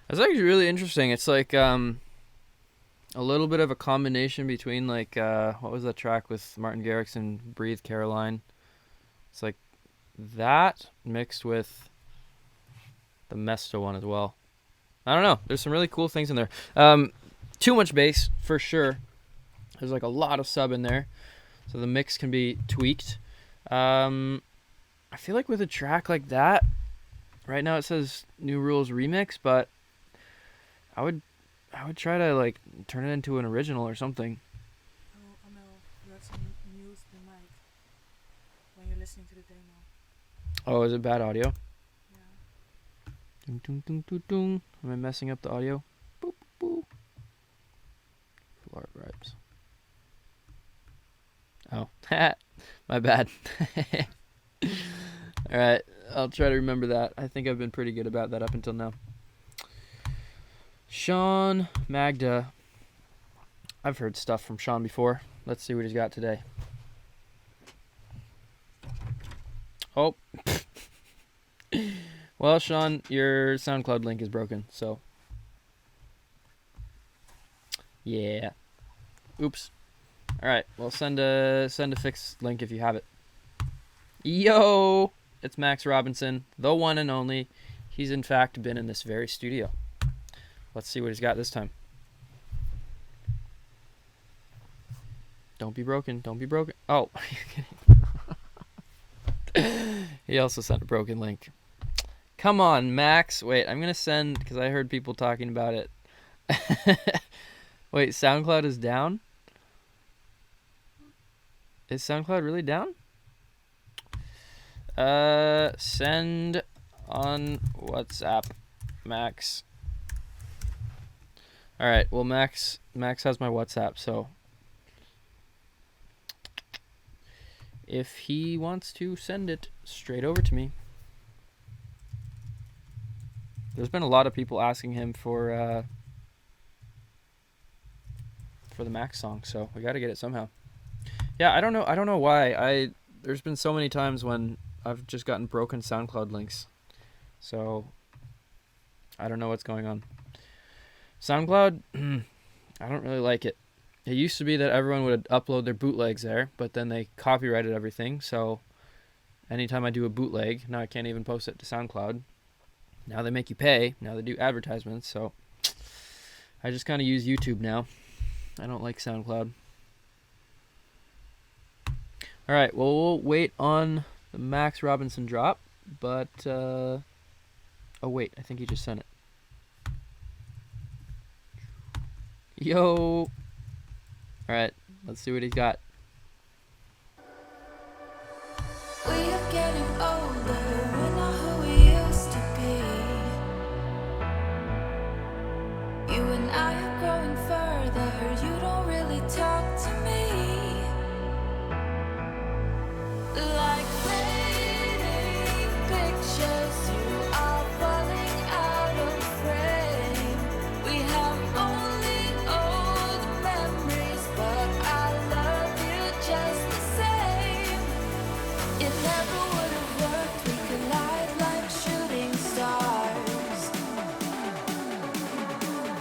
That's actually really interesting. It's like a little bit of a combination between like what was that track with Martin Garrix and Breathe Caroline? It's like that mixed with the Mesto one as well. I don't know. There's some really cool things in there. Too much bass for sure. There's like a lot of sub in there, so the mix can be tweaked. I feel like with a track like that, right now it says New Rules Remix, but I would try to like turn it into an original or something. Oh, Amél, you have some news the mic when you're listening to the demo. Oh, is it bad audio? Yeah. Dun, dun, dun, dun, dun. Am I messing up the audio? Boop, boop. Floor vibes. Oh, my bad. All right, I'll try to remember that. I think I've been pretty good about that up until now. Sean Magda. I've heard stuff from Sean before. Let's see what he's got today. Oh. Well, Sean, your SoundCloud link is broken, so. Yeah. Oops. All right. Well, send a fixed link if you have it. Yo, it's Max Robinson, the one and only. He's in fact been in this very studio. Let's see what he's got this time. Don't be broken. Don't be broken. Oh. He also sent a broken link. Come on, Max. Wait, I'm going to send, because I heard people talking about it. Wait, SoundCloud is down? Is SoundCloud really down? Send on WhatsApp, Max. All right. Well, Max has my WhatsApp, so if he wants to send it straight over to me. There's been a lot of people asking him for the Max song, so we got to get it somehow. Yeah, I don't know why. There's been so many times when I've just gotten broken SoundCloud links. So I don't know what's going on. SoundCloud, I don't really like it. It used to be that everyone would upload their bootlegs there, but then they copyrighted everything. So anytime I do a bootleg, now I can't even post it to SoundCloud. Now they make you pay. Now they do advertisements. So I just kind of use YouTube now. I don't like SoundCloud. All right, well, we'll wait on the Max Robinson drop, but, oh, wait, I think he just sent it. Yo. All right, let's see what he's got. We are getting older, we're not who we used to be. You and I are growing further, you don't really talk to me. Like fading pictures, you are falling out of frame. We have only old memories, but I love you just the same. It never would have worked, we collide like shooting stars.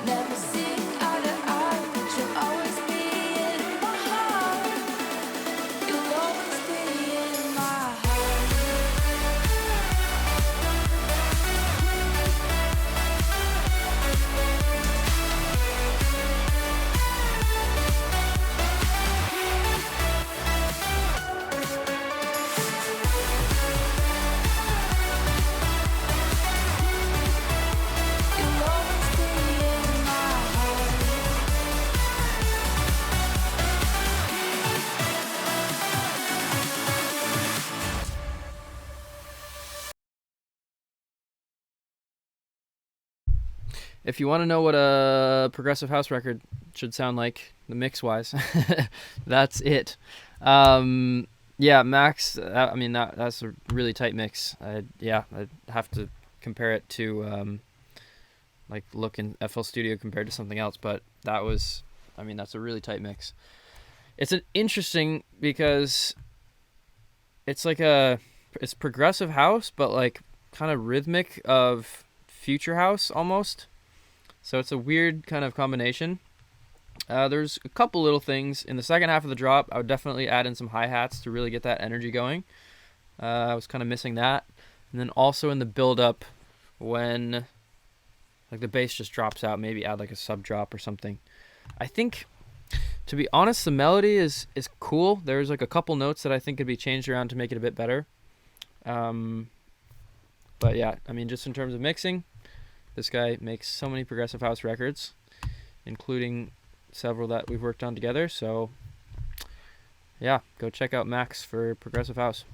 Never seeing eye to eye, but you'll always be if you want to know what a progressive house record should sound like, the mix wise, that's it. Yeah, Max. I mean, that's a really tight mix. I'd have to compare it to like look in FL Studio compared to something else, but that was, I mean, that's a really tight mix. It's an interesting because it's like it's progressive house, but like kind of rhythmic of future house almost. So it's a weird kind of combination. There's a couple little things in the second half of the drop. I would definitely add in some hi-hats to really get that energy going. I was kind of missing that. And then also in the build-up, when like the bass just drops out, maybe add like a sub drop or something. I think, to be honest, the melody is cool. There's like a couple notes that I think could be changed around to make it a bit better. But yeah, I mean, just in terms of mixing, this guy makes so many progressive house records, including several that we've worked on together. So yeah, go check out Max for progressive house.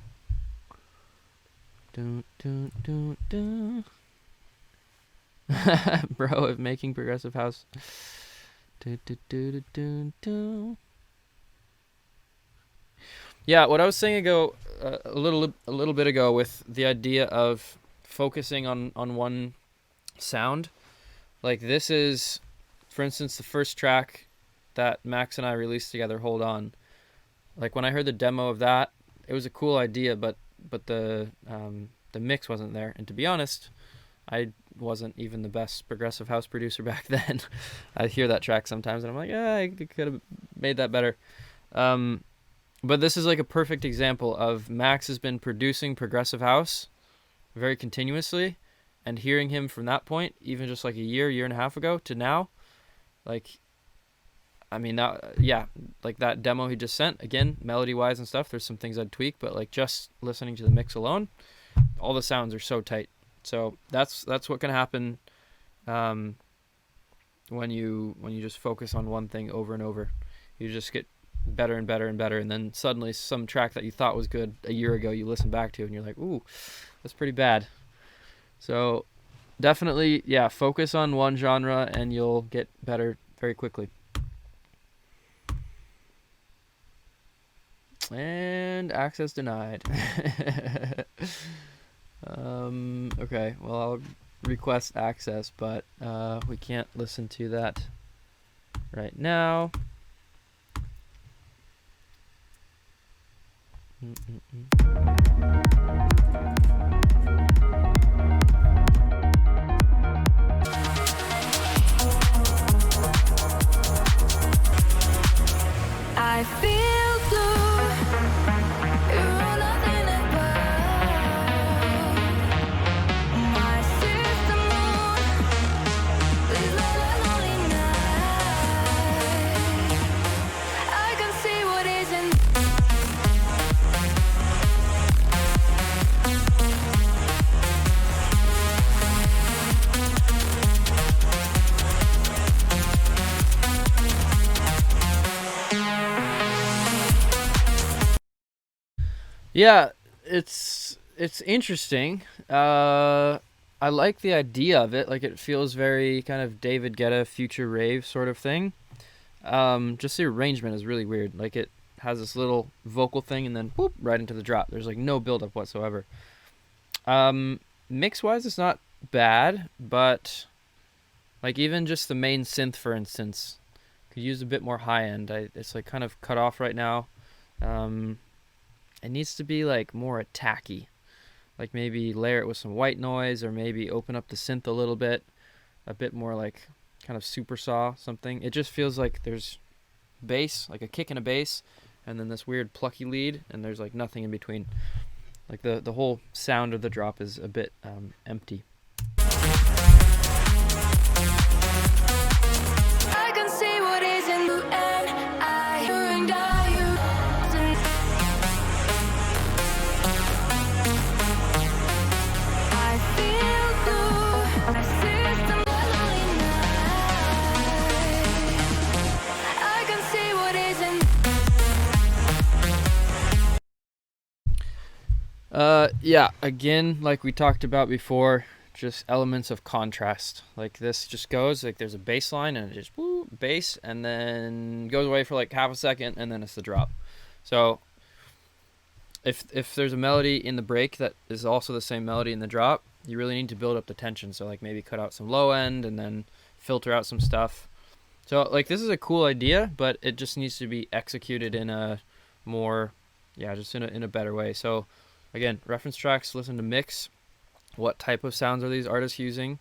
Dun, dun, dun, dun. Bro, of making progressive house. Dun, dun, dun, dun, dun. Yeah, what I was saying a little bit ago with the idea of focusing on one sound, like this is, for instance, the first track that Max and I released together, Hold On. Like when I heard the demo of that, it was a cool idea, but the mix wasn't there. And to be honest, I wasn't even the best progressive house producer back then. I hear that track sometimes and I'm like, yeah, I could have made that better. But this is like a perfect example of Max has been producing progressive house very continuously, and hearing him from that point, even just like a year and a half ago to now, like, I mean, that, yeah, like that demo he just sent, again, melody-wise and stuff, there's some things I'd tweak, but like just listening to the mix alone, all the sounds are so tight. So that's what can happen when you just focus on one thing over and over. You just get better and better and better, and then suddenly some track that you thought was good a year ago, you listen back to and you're like, ooh, that's pretty bad. So definitely, yeah, focus on one genre and you'll get better very quickly. And access denied. Okay, well, I'll request access, but we can't listen to that right now. I feel good. You're nothing about my system on this lonely night. I can see what isn't. Yeah, it's interesting. I like the idea of it. Like, it feels very kind of David Guetta future rave sort of thing. Just the arrangement is really weird. Like, it has this little vocal thing and then whoop, right into the drop. There's like no build up whatsoever. Mix wise, it's not bad, but like even just the main synth, for instance, could use a bit more high end. It's like kind of cut off right now. It needs to be like more attacky, like maybe layer it with some white noise, or maybe open up the synth a little bit, a bit more like kind of super saw something. It just feels like there's bass, like a kick and a bass, and then this weird plucky lead, and there's like nothing in between. Like the whole sound of the drop is a bit empty. I can see what isn't, and I and I. I feel good. My system lonely night. I can see what isn't. Yeah, again, like we talked about before, just elements of contrast. Like this just goes, like there's a bass line and it just woo, bass, and then goes away for like half a second, and then it's the drop. So if there's a melody in the break that is also the same melody in the drop, you really need to build up the tension. So like maybe cut out some low end and then filter out some stuff. So like this is a cool idea, but it just needs to be executed in a more, just in a better way. So again, reference tracks, listen to mix. What type of sounds are these artists using?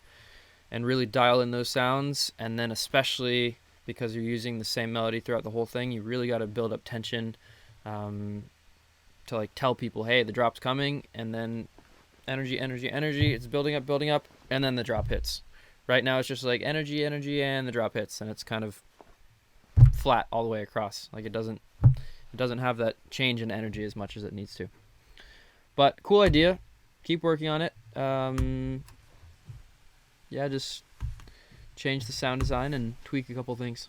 And really dial in those sounds. And then especially because you're using the same melody throughout the whole thing, you really got to build up tension to like tell people, hey, the drop's coming, and then energy, it's building up, and then the drop hits. Right now it's just like energy, and the drop hits, and it's kind of flat all the way across. Like it doesn't have that change in energy as much as it needs to. But cool idea. Keep working on it. Just change the sound design and tweak a couple things.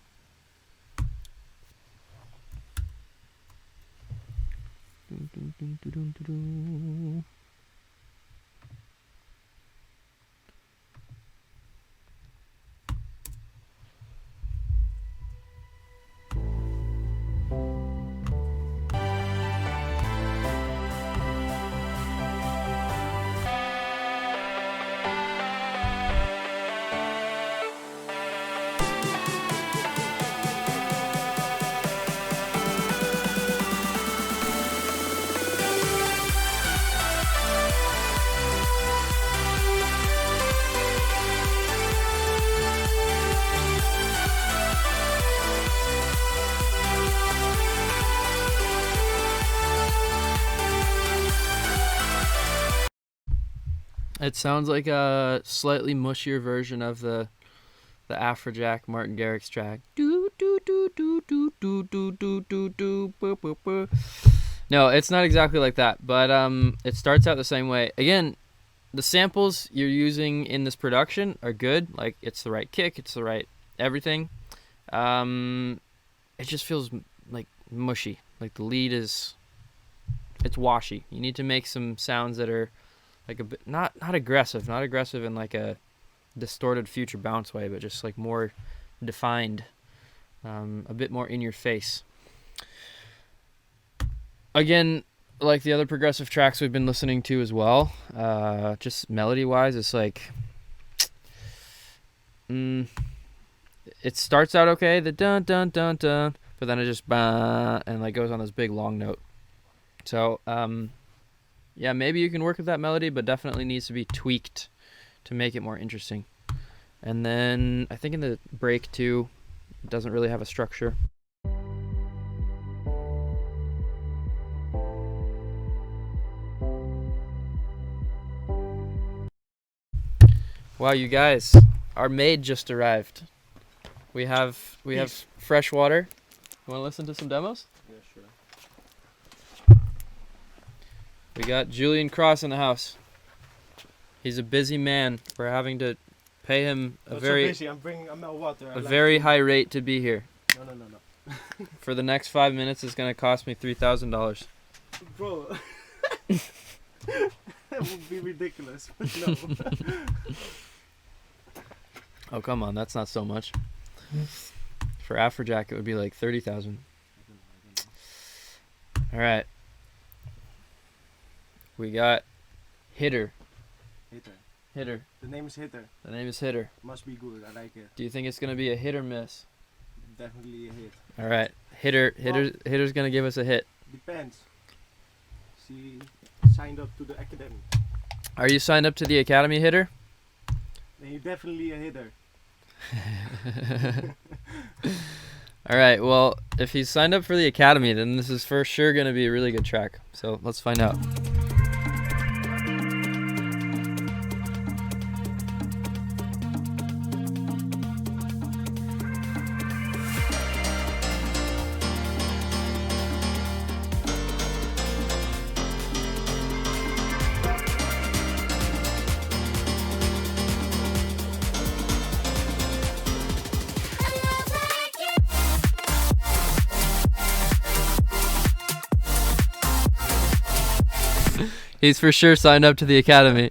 It sounds like a slightly mushier version of the Afrojack Martin Garrix track. No, it's not exactly like that, but it starts out the same way. Again, the samples you're using in this production are good. Like it's the right kick, it's the right everything. It just feels like mushy. Like the lead it's washy. You need to make some sounds that are like a bit not aggressive in like a distorted future bounce way, but just like more defined, a bit more in your face. Again, like the other progressive tracks we've been listening to as well, just melody wise, it's like it starts out okay, the dun dun dun dun, but then it just bah, and like goes on this big long note. So maybe you can work with that melody, but definitely needs to be tweaked to make it more interesting. And then I think in the break too, it doesn't really have a structure. Wow, you guys, our maid just arrived. We have fresh water. You want to listen to some demos? Yeah, sure. We got Julian Cross in the house. He's a busy man. We're having to pay him a very busy. I'm bringing Amél water. very high rate to be here. No. For the next 5 minutes, it's gonna cost me $3,000. Bro, that would be ridiculous. But no. Oh come on, that's not so much. For Afrojack, it would be like 30,000. All right. We got Hitter. Hitter. The name is Hitter. The name is Hitter. Must be good. I like it. Do you think it's gonna be a hit or miss? Definitely a hit. All right. Hitter's gonna give us a hit. Depends. She signed up to the academy. Are you signed up to the academy, Hitter? Then you're definitely a hitter. All right. Well, if he's signed up for the academy, then this is for sure gonna be a really good track. So let's find out. He's for sure signed up to the academy.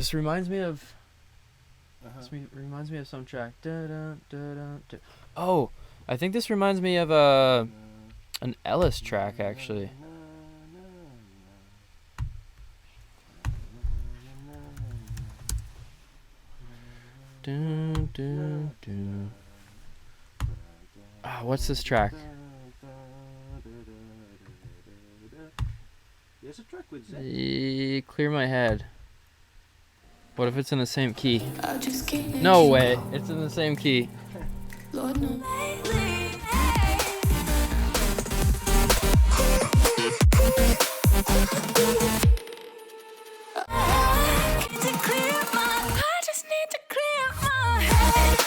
This reminds me of. Uh-huh. This reminds me of some track. Oh, I think this reminds me of an Ellis track actually. What's this track? There's a track with Z. Clear my head. What if it's in the same key? I just can't No way, it's in the same key. Lord knows. I just need to clear my head.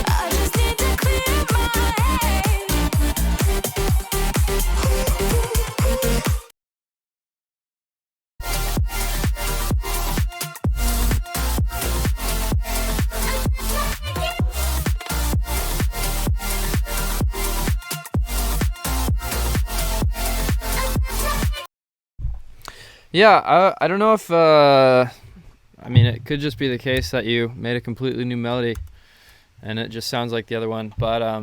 I just need to clear my head. Yeah, I don't know if I mean, it could just be the case that you made a completely new melody and it just sounds like the other one, but I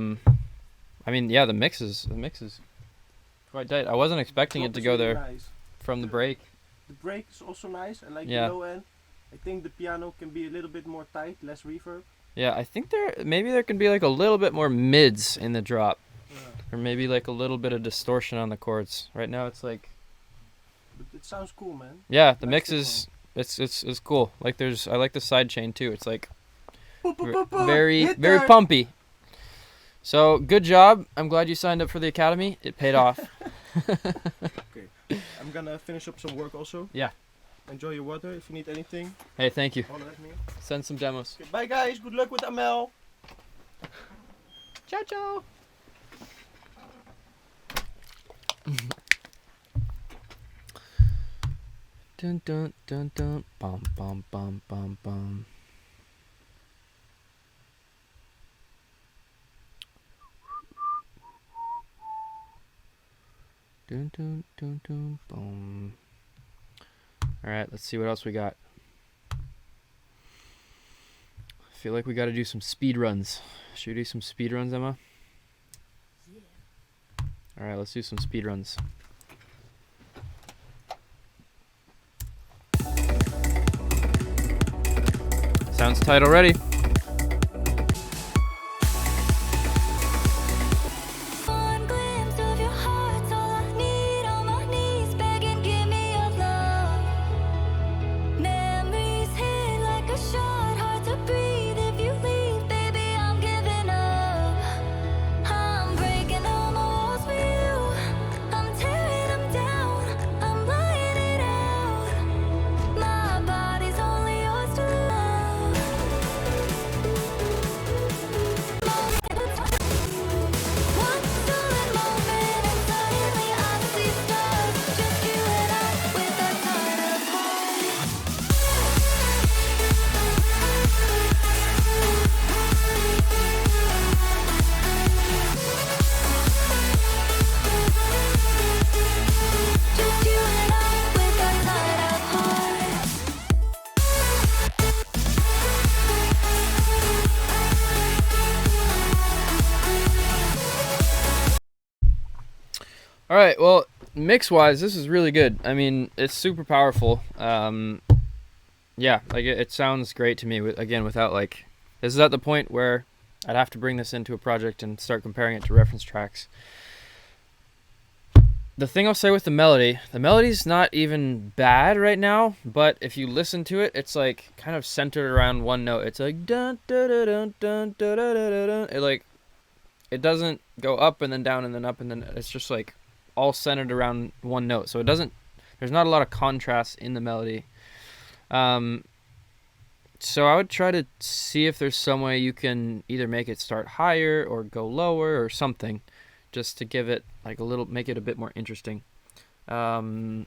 mean, yeah, the mix is quite tight. I wasn't expecting it to go there Nice. from the break. The break is also nice, and like Yeah. the low end, I think the piano can be a little bit more tight, less reverb. Yeah, I think maybe there can be like a little bit more mids in the drop, Yeah. or maybe like a little bit of distortion on the chords. Right now it's like, But it sounds cool, man. yeah, the Nice mix is it's cool. Like I like the side chain too. It's like very Hit very that. pumpy. So good job. I'm glad you signed up for the academy. It paid off. I'm gonna finish up some work also. Yeah. Enjoy your water. If you need anything, Hey, thank you. holler at me. Send some demos. Okay, bye guys. Good luck with Amél. Ciao ciao. Dun dun dun dun bum bum bum bum bum. Dun dun dun dun boom. All right, let's see what else we got. I feel like we got to do some speed runs. Should we do some speed runs, Emma? Yeah. All right, let's do some speed runs. Sounds tight already. One glimpse of your heart's all I need. On my knees, begging, give me your love. Memories hit like a shot, hard to breathe. If you leave, baby, I'm giving up. I'm breaking all my walls for you. I'm tearing them down. I'm lying it out. My body's only yours to love. One solid moment and suddenly I see stars. Just you and I with our tied up hearts. Just you and I with our tied up hearts. All right, well, mix-wise, this is really good. I mean, it's super powerful. Yeah, like it sounds great to me. Again, without like, this is at the point where I'd have to bring this into a project and start comparing it to reference tracks. The thing I'll say with the melody's not even bad right now, but if you listen to it, it's like kind of centered around one note. It's like dun dun dun dun dun dun dun dun dun. It like, it doesn't go up and then down and then up and then it's just like all centered around one note. So it doesn't, there's not a lot of contrast in the melody. So I would try to see if there's some way you can either make it start higher or go lower or something, just to give it like a little, make it a bit more interesting. So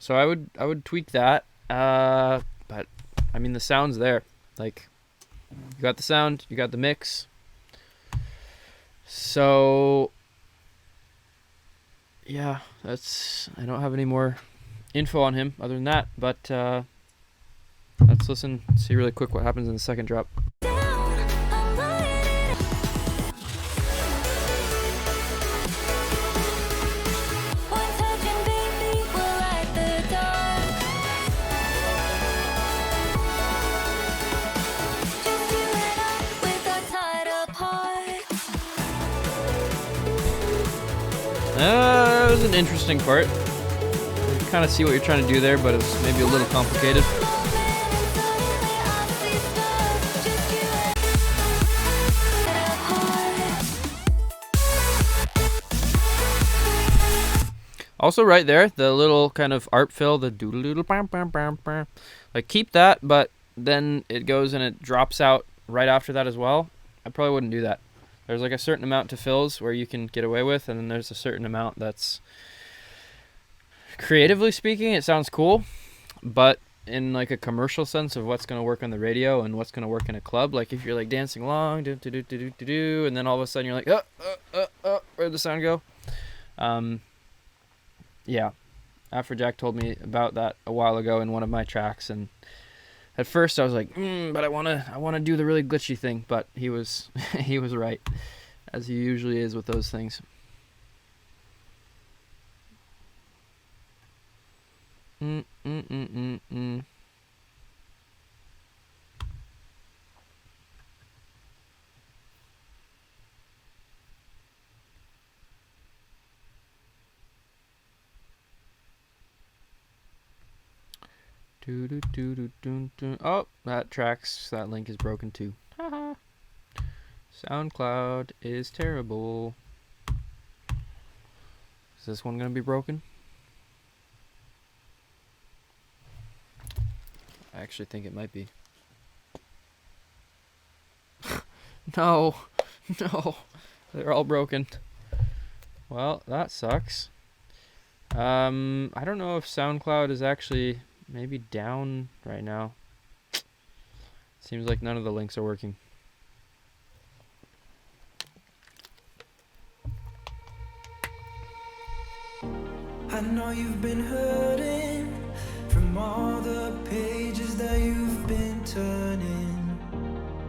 I would tweak that. But I mean the sound's there. Like, you got the sound, you got the mix. So yeah, I don't have any more info on him other than that, but let's listen, see really quick what happens in the second drop. That was an interesting part. You kind of see what you're trying to do there, but it's maybe a little complicated. Also right there, the little kind of art fill, the doodle doodle bam bam bam bam. Like, keep that, but then it goes and it drops out right after that as well. I probably wouldn't do that. There's like a certain amount to fills where you can get away with, and then there's a certain amount that's, creatively speaking, it sounds cool, but in like a commercial sense of what's going to work on the radio and what's going to work in a club, like if you're like dancing along, do do do do do do, and then all of a sudden you're like, where'd the sound go? Yeah, Afrojack told me about that a while ago in one of my tracks, and at first I was like, but I wanna do the really glitchy thing, but he was he was right, as he usually is with those things. Oh, that link is broken too. Haha. SoundCloud is terrible. Is this one gonna be broken? I actually think it might be. No, no, they're all broken. Well, that sucks. I don't know if SoundCloud is actually maybe down right now. Seems like none of the links are working. I know you've been hurting from all the pages that you've been turning.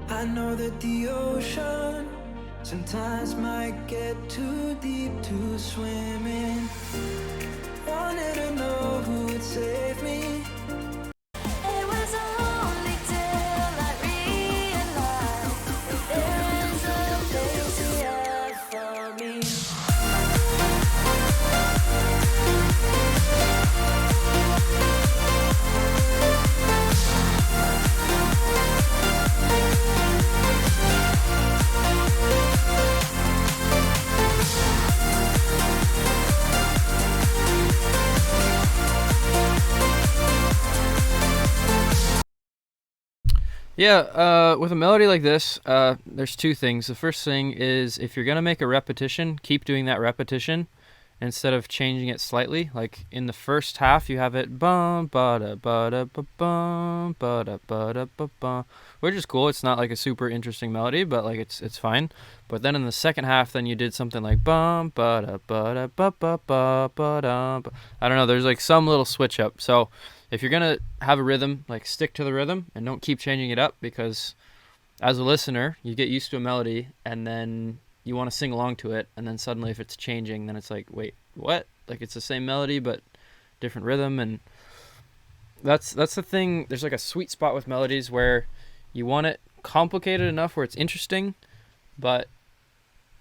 I know that the ocean sometimes might get too deep to swim in. Wanted to know who would save me. It was only till I realized there is a place here for me. Yeah, with a melody like this, there's two things. The first thing is, if you're going to make a repetition, keep doing that repetition instead of changing it slightly. Like in the first half, you have it bum ba da ba da ba bum ba da ba bum, which is cool. It's not like a super interesting melody, but like it's fine. But then in the second half, then you did something like bum ba da ba ba ba da. I don't know. There's like some little switch up. So if you're gonna have a rhythm, like stick to the rhythm and don't keep changing it up, because as a listener, you get used to a melody and then you want to sing along to it, and then suddenly if it's changing, then it's like, wait, what? Like it's the same melody but different rhythm, and that's the thing. There's like a sweet spot with melodies where you want it complicated enough where it's interesting, but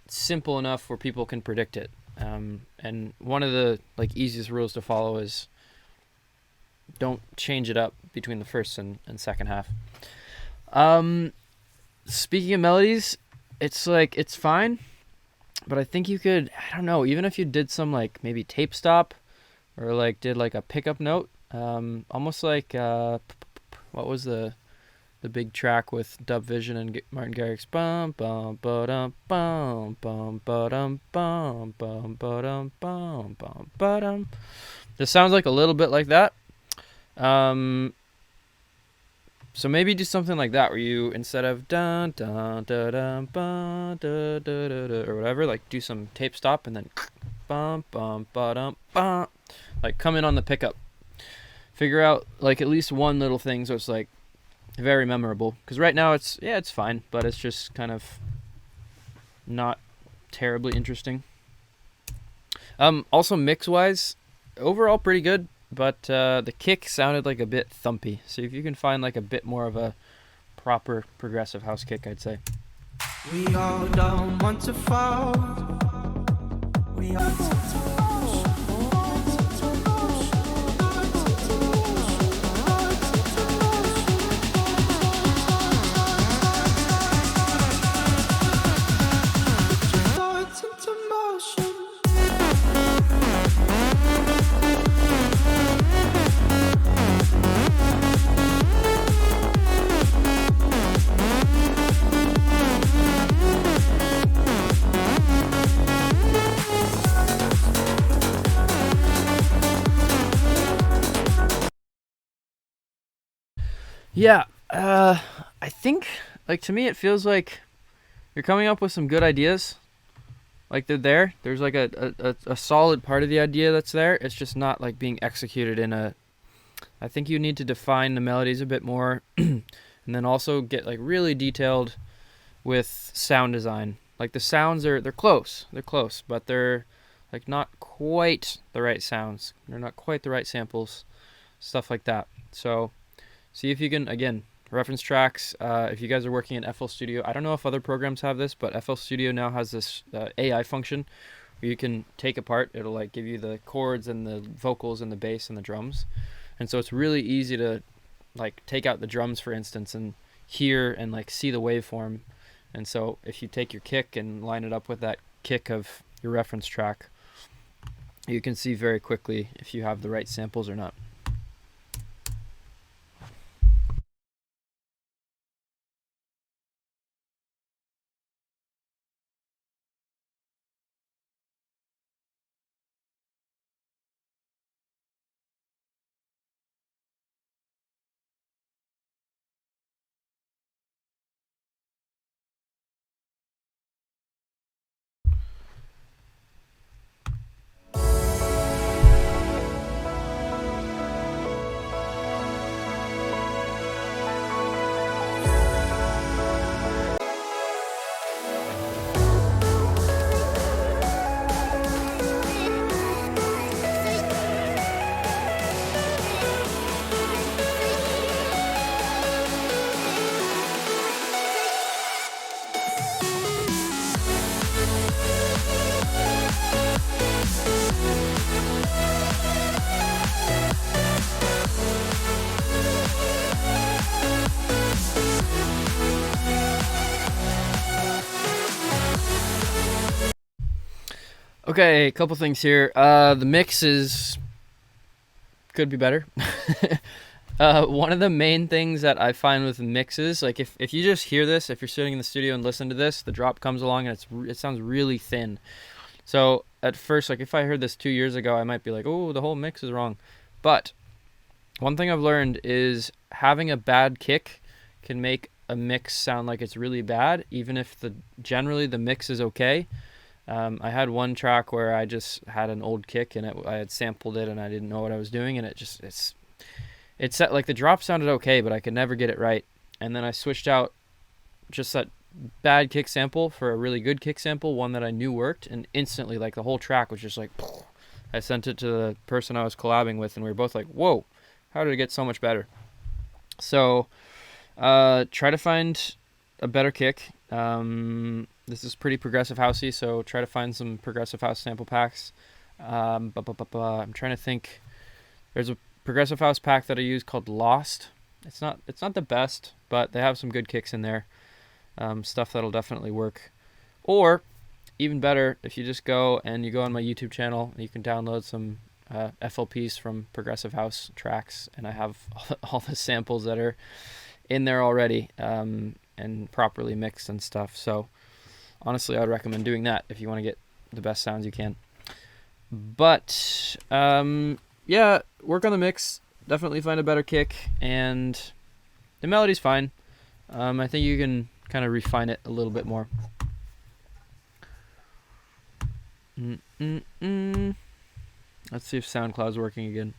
simple enough where people can predict it. And one of the like easiest rules to follow is don't change it up between the first and second half. Speaking of melodies, it's like, it's fine, but I think you could, I don't know, even if you did some like maybe tape stop or like did like a pickup note, almost like what was the big track with Dub Vision and Martin Garrix? Bum bum ba-dum bum bum ba-dum bum bum ba-dum bum bum ba-dum. This sounds like a little bit like that. So maybe do something like that, where you, instead of dun dun dun dun ba da da da da or whatever, like do some tape stop and then bum bum ba-dum bum, like come in on the pickup. Figure out like at least one little thing so it's like very memorable. Because right now it's fine, but it's just kind of not terribly interesting. Also mix wise, overall pretty good. But the kick sounded like a bit thumpy. So if you can find like a bit more of a proper progressive house kick, I'd say. We all don't want to fall. We all thoughts into motion. Yeah, I think, like, to me it feels like you're coming up with some good ideas. Like they're there. There's like a solid part of the idea that's there. It's just not like being executed in a... I think you need to define the melodies a bit more and then also get like really detailed with sound design. Like the sounds they're close. They're close, but they're like not quite the right sounds. They're not quite the right samples. Stuff like that. So see if you can, again, reference tracks. If you guys are working in FL Studio, I don't know if other programs have this, but FL Studio now has this AI function where you can take apart. It'll like give you the chords and the vocals and the bass and the drums. And so it's really easy to like take out the drums, for instance, and hear and like see the waveform. And so if you take your kick and line it up with that kick of your reference track, you can see very quickly if you have the right samples or not. Okay, a couple things here. The mix could be better. One of the main things that I find with mixes, like if you just hear this, if you're sitting in the studio and listen to this, the drop comes along and it sounds really thin. So at first, like if I heard this 2 years ago, I might be like, oh, the whole mix is wrong. But one thing I've learned is having a bad kick can make a mix sound like it's really bad, even if generally the mix is okay. I had one track where I just had an old kick and I had sampled it and I didn't know what I was doing, and it set like the drop sounded okay, but I could never get it right. And then I switched out just that bad kick sample for a really good kick sample, one that I knew worked, and instantly like the whole track was just like, I sent it to the person I was collabing with and we were both like, whoa, how did it get so much better? So try to find a better kick. This is pretty progressive housey, so try to find some progressive house sample packs. I'm trying to think. There's a progressive house pack that I use called Lost. It's not the best, but they have some good kicks in there. Stuff that'll definitely work. Or even better, if you just go on my YouTube channel, you can download some FLPs from Progressive House tracks, and I have all the samples that are in there already, and properly mixed and stuff. So honestly, I would recommend doing that if you want to get the best sounds you can. But yeah, work on the mix. Definitely find a better kick, and the melody's fine. I think you can kind of refine it a little bit more. Let's see if SoundCloud's working again.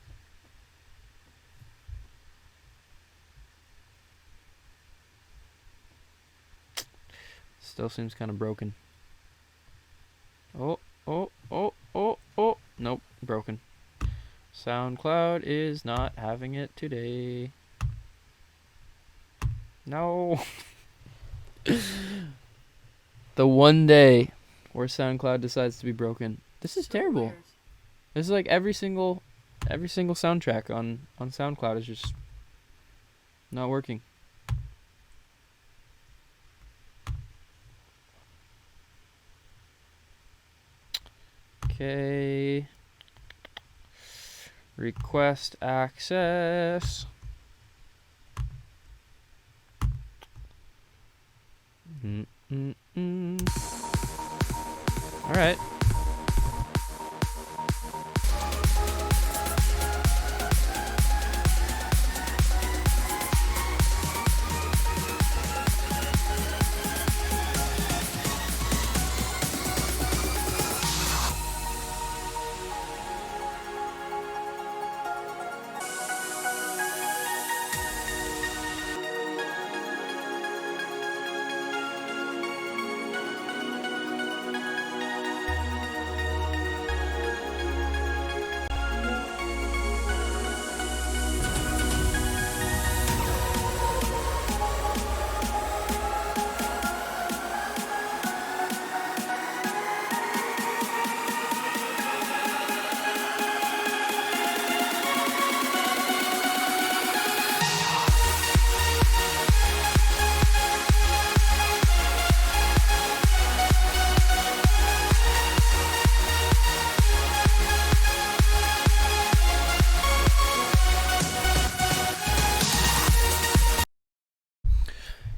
Still seems kind of broken. Oh. Nope, broken. SoundCloud is not having it today. No. The one day where SoundCloud decides to be broken. This is terrible. Weird. This is like every single soundtrack on SoundCloud is just not working. Okay. Request access. All right.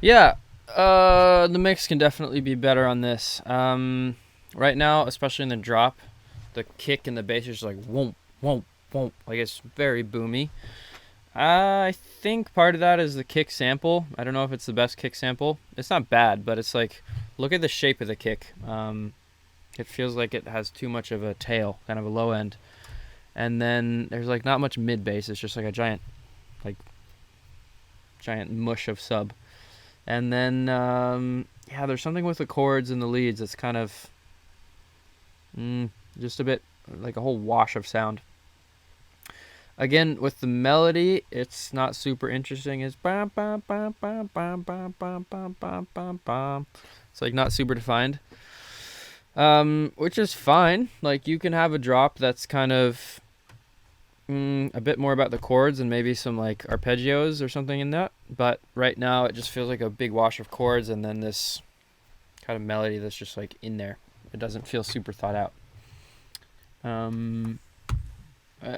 Yeah, the mix can definitely be better on this. Right now, especially in the drop, the kick and the bass is just like whoomp, whoomp, whoomp. Like it's very boomy. I think part of that is the kick sample. I don't know if it's the best kick sample. It's not bad, but it's like, look at the shape of the kick. It feels like it has too much of a tail, kind of a low end. And then there's like not much mid bass. It's just like a giant mush of sub. And then, yeah, there's something with the chords and the leads that's kind of just a bit like a whole wash of sound. Again, with the melody, it's not super interesting. It's bam, bam, bam, bam, bam, bam, bam, bam, bam, bam, bam. It's like not super defined, which is fine. Like you can have a drop that's kind of a bit more about the chords and maybe some like arpeggios or something in that. But right now it just feels like a big wash of chords and then this kind of melody that's just like in there. It doesn't feel super thought out.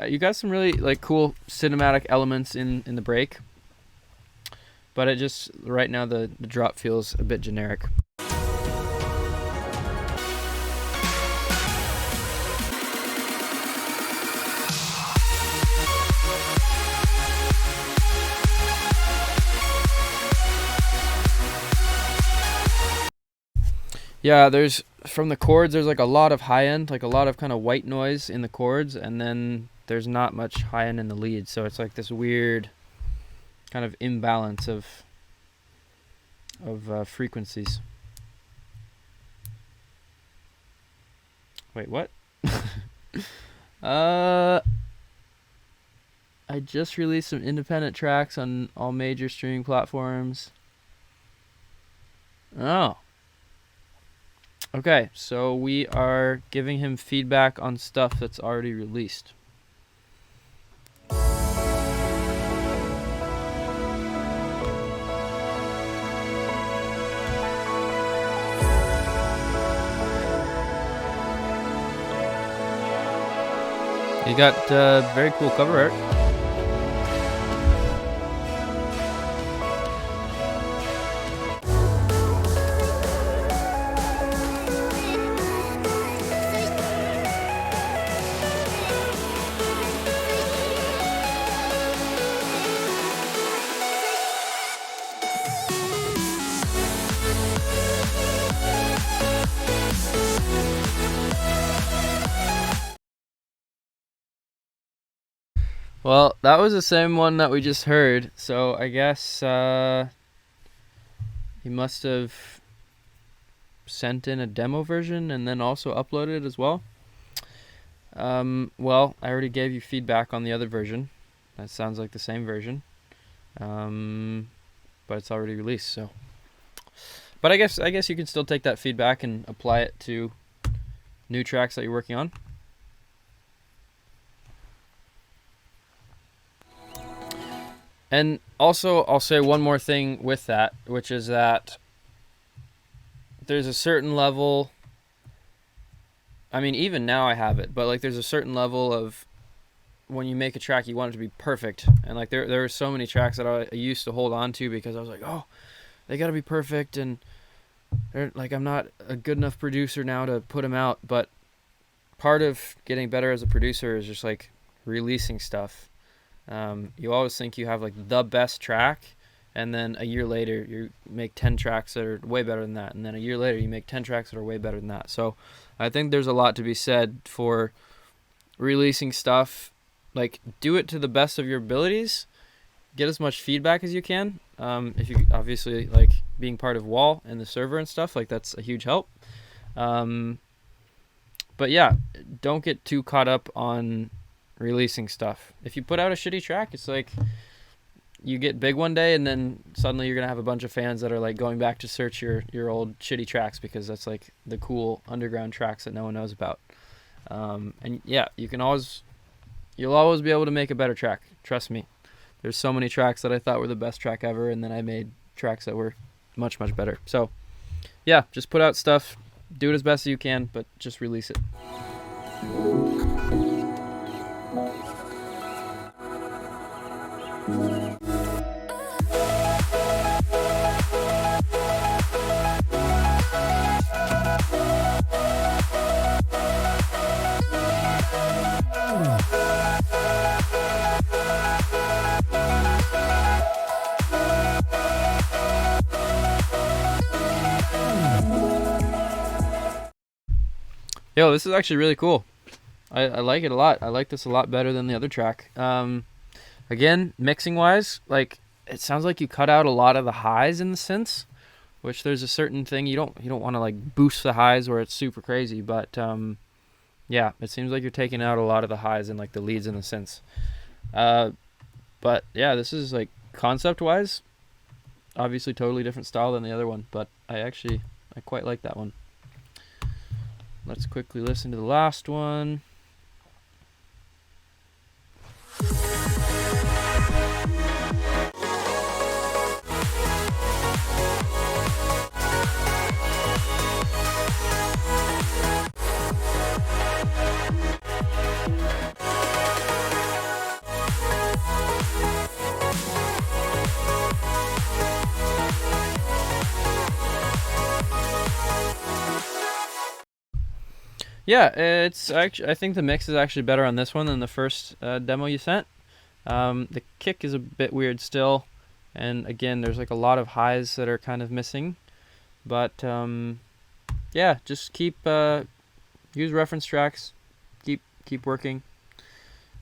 You got some really like cool cinematic elements in the break, but it just right now the drop feels a bit generic. Yeah, there's from the chords there's like a lot of high end, like a lot of kind of white noise in the chords, and then there's not much high end in the lead, so it's like this weird kind of imbalance of frequencies. Wait, what? I just released some independent tracks on all major streaming platforms. Oh. Okay, so we are giving him feedback on stuff that's already released. You got very cool cover art. Well, that was the same one that we just heard, so I guess he must have sent in a demo version and then also uploaded it as well. Well, I already gave you feedback on the other version. That sounds like the same version, but it's already released. So, but I guess you can still take that feedback and apply it to new tracks that you're working on. And also, I'll say one more thing with that, which is that there's a certain level, I mean, even now I have it, but like there's a certain level of when you make a track, you want it to be perfect. And like there were so many tracks that I used to hold on to because I was like, oh, they got to be perfect. And like I'm not a good enough producer now to put them out. But part of getting better as a producer is just like releasing stuff. You always think you have like the best track, and then a year later you make 10 tracks that are way better than that, and then a year later you make 10 tracks that are way better than that. So I think there's a lot to be said for releasing stuff. Like, do it to the best of your abilities, get as much feedback as you can. If you obviously like being part of Wall and the server and stuff, like that's a huge help. But yeah, don't get too caught up on releasing stuff. If you put out a shitty track, it's like you get big one day and then suddenly you're gonna have a bunch of fans that are like going back to search your old shitty tracks because that's like the cool underground tracks that no one knows about. And yeah, you'll always be able to make a better track, trust me. There's so many tracks that I thought were the best track ever, and then I made tracks that were much better. So yeah, just put out stuff, do it as best as you can, but just release it. Yo, this is actually really cool. I like it a lot. I like this a lot better than the other track. Again, mixing wise, like it sounds like you cut out a lot of the highs in the synths, which there's a certain thing you don't want to like boost the highs where it's super crazy, but yeah, it seems like you're taking out a lot of the highs in like the leads and the synths. But yeah, this is like concept wise, obviously totally different style than the other one, but I quite like that one. Let's quickly listen to the last one. Yeah, it's actually, I think the mix is actually better on this one than the first demo you sent. The kick is a bit weird still, and again, there's like a lot of highs that are kind of missing. But yeah, just keep use reference tracks, keep working,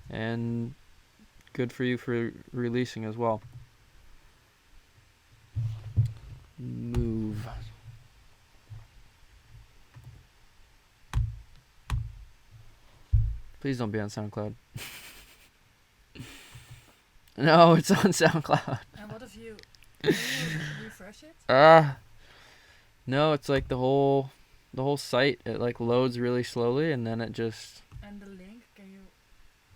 and good for you for releasing as well. Move. Please don't be on SoundCloud. No, it's on SoundCloud. And what if you refresh it? No, it's like the whole site, it like loads really slowly and then it just. And the link, can you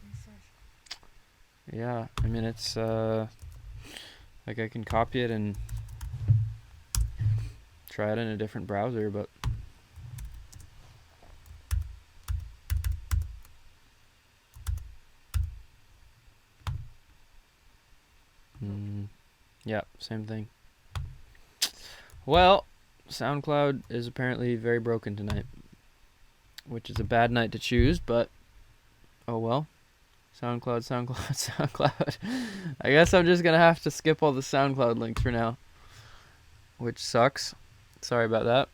refresh? Yeah, I mean it's like I can copy it and try it in a different browser, but Yeah, same thing. Well, SoundCloud is apparently very broken tonight, which is a bad night to choose, but oh well. SoundCloud, SoundCloud. I guess I'm just going to have to skip all the SoundCloud links for now, which sucks. Sorry about that.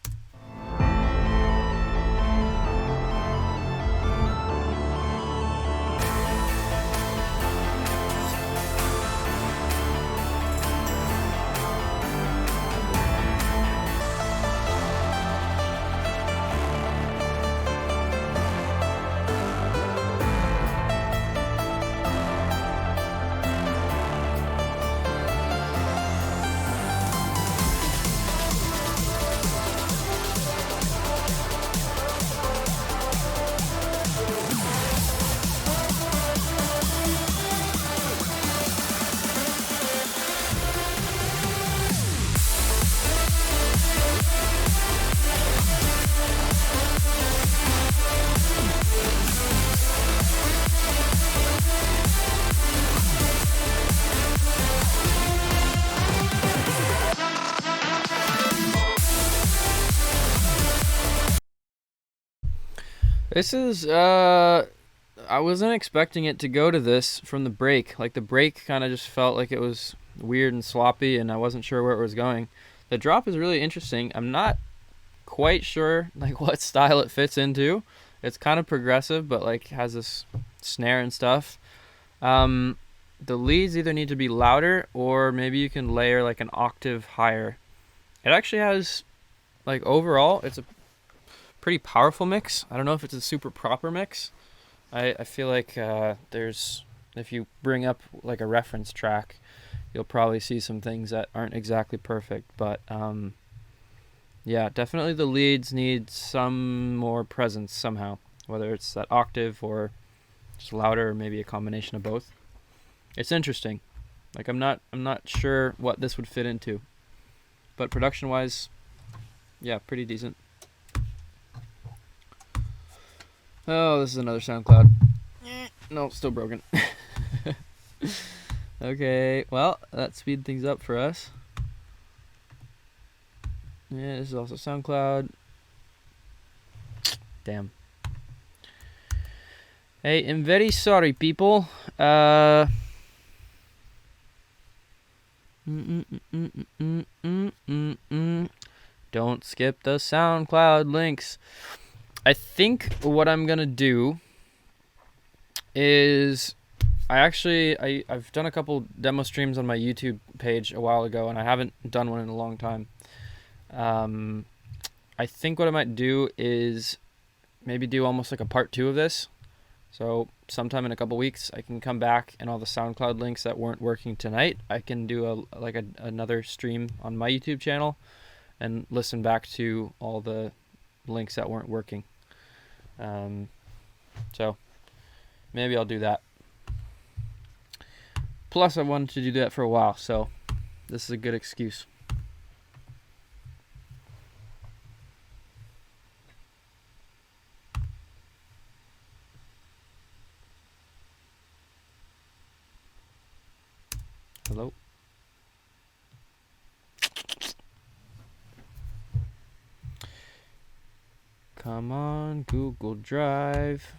This is, I wasn't expecting it to go to this from the break. Like, the break kind of just felt like it was weird and sloppy, and I wasn't sure where it was going. The drop is really interesting. I'm not quite sure, like, what style it fits into. It's kind of progressive, but, like, has this snare and stuff. The leads either need to be louder, or maybe you can layer, like, an octave higher. It actually has, like, overall, it's a pretty powerful mix. I don't know if it's a super proper mix. I feel like there's, if you bring up like a reference track, you'll probably see some things that aren't exactly perfect, but yeah, definitely the leads need some more presence somehow, whether it's that octave or just louder, or maybe a combination of both. It's interesting. Like, I'm not sure what this would fit into, but production wise, yeah, pretty decent. Oh, this is another SoundCloud. No, still broken. Okay, well, that speed things up for us. Yeah, this is also SoundCloud. Damn. Hey, I'm very sorry, people. Don't skip the SoundCloud links. I think what I'm gonna do is I've done a couple demo streams on my YouTube page a while ago, and I haven't done one in a long time. I think what I might do is maybe do almost like a part 2 of this. So sometime in a couple weeks, I can come back, and all the SoundCloud links that weren't working tonight, I can do another stream on my YouTube channel and listen back to all the links that weren't working. So maybe I'll do that. Plus, I wanted to do that for a while, so this is a good excuse. Hello? Come on, Google Drive.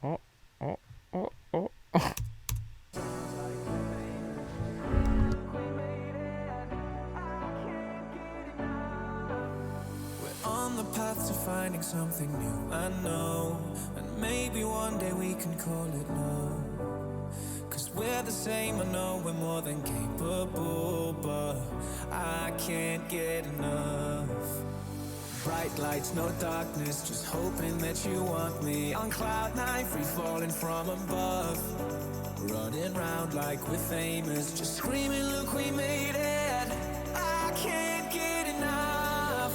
Oh. We're on the path to finding something new, I know. And maybe one day we can call it love. Cause we're the same, I know we're more than capable, but I can't get enough. Bright lights, no darkness, just hoping that you want me. On cloud 9, free falling from above. Running round like we're famous, just screaming, look, we made it. I can't get enough.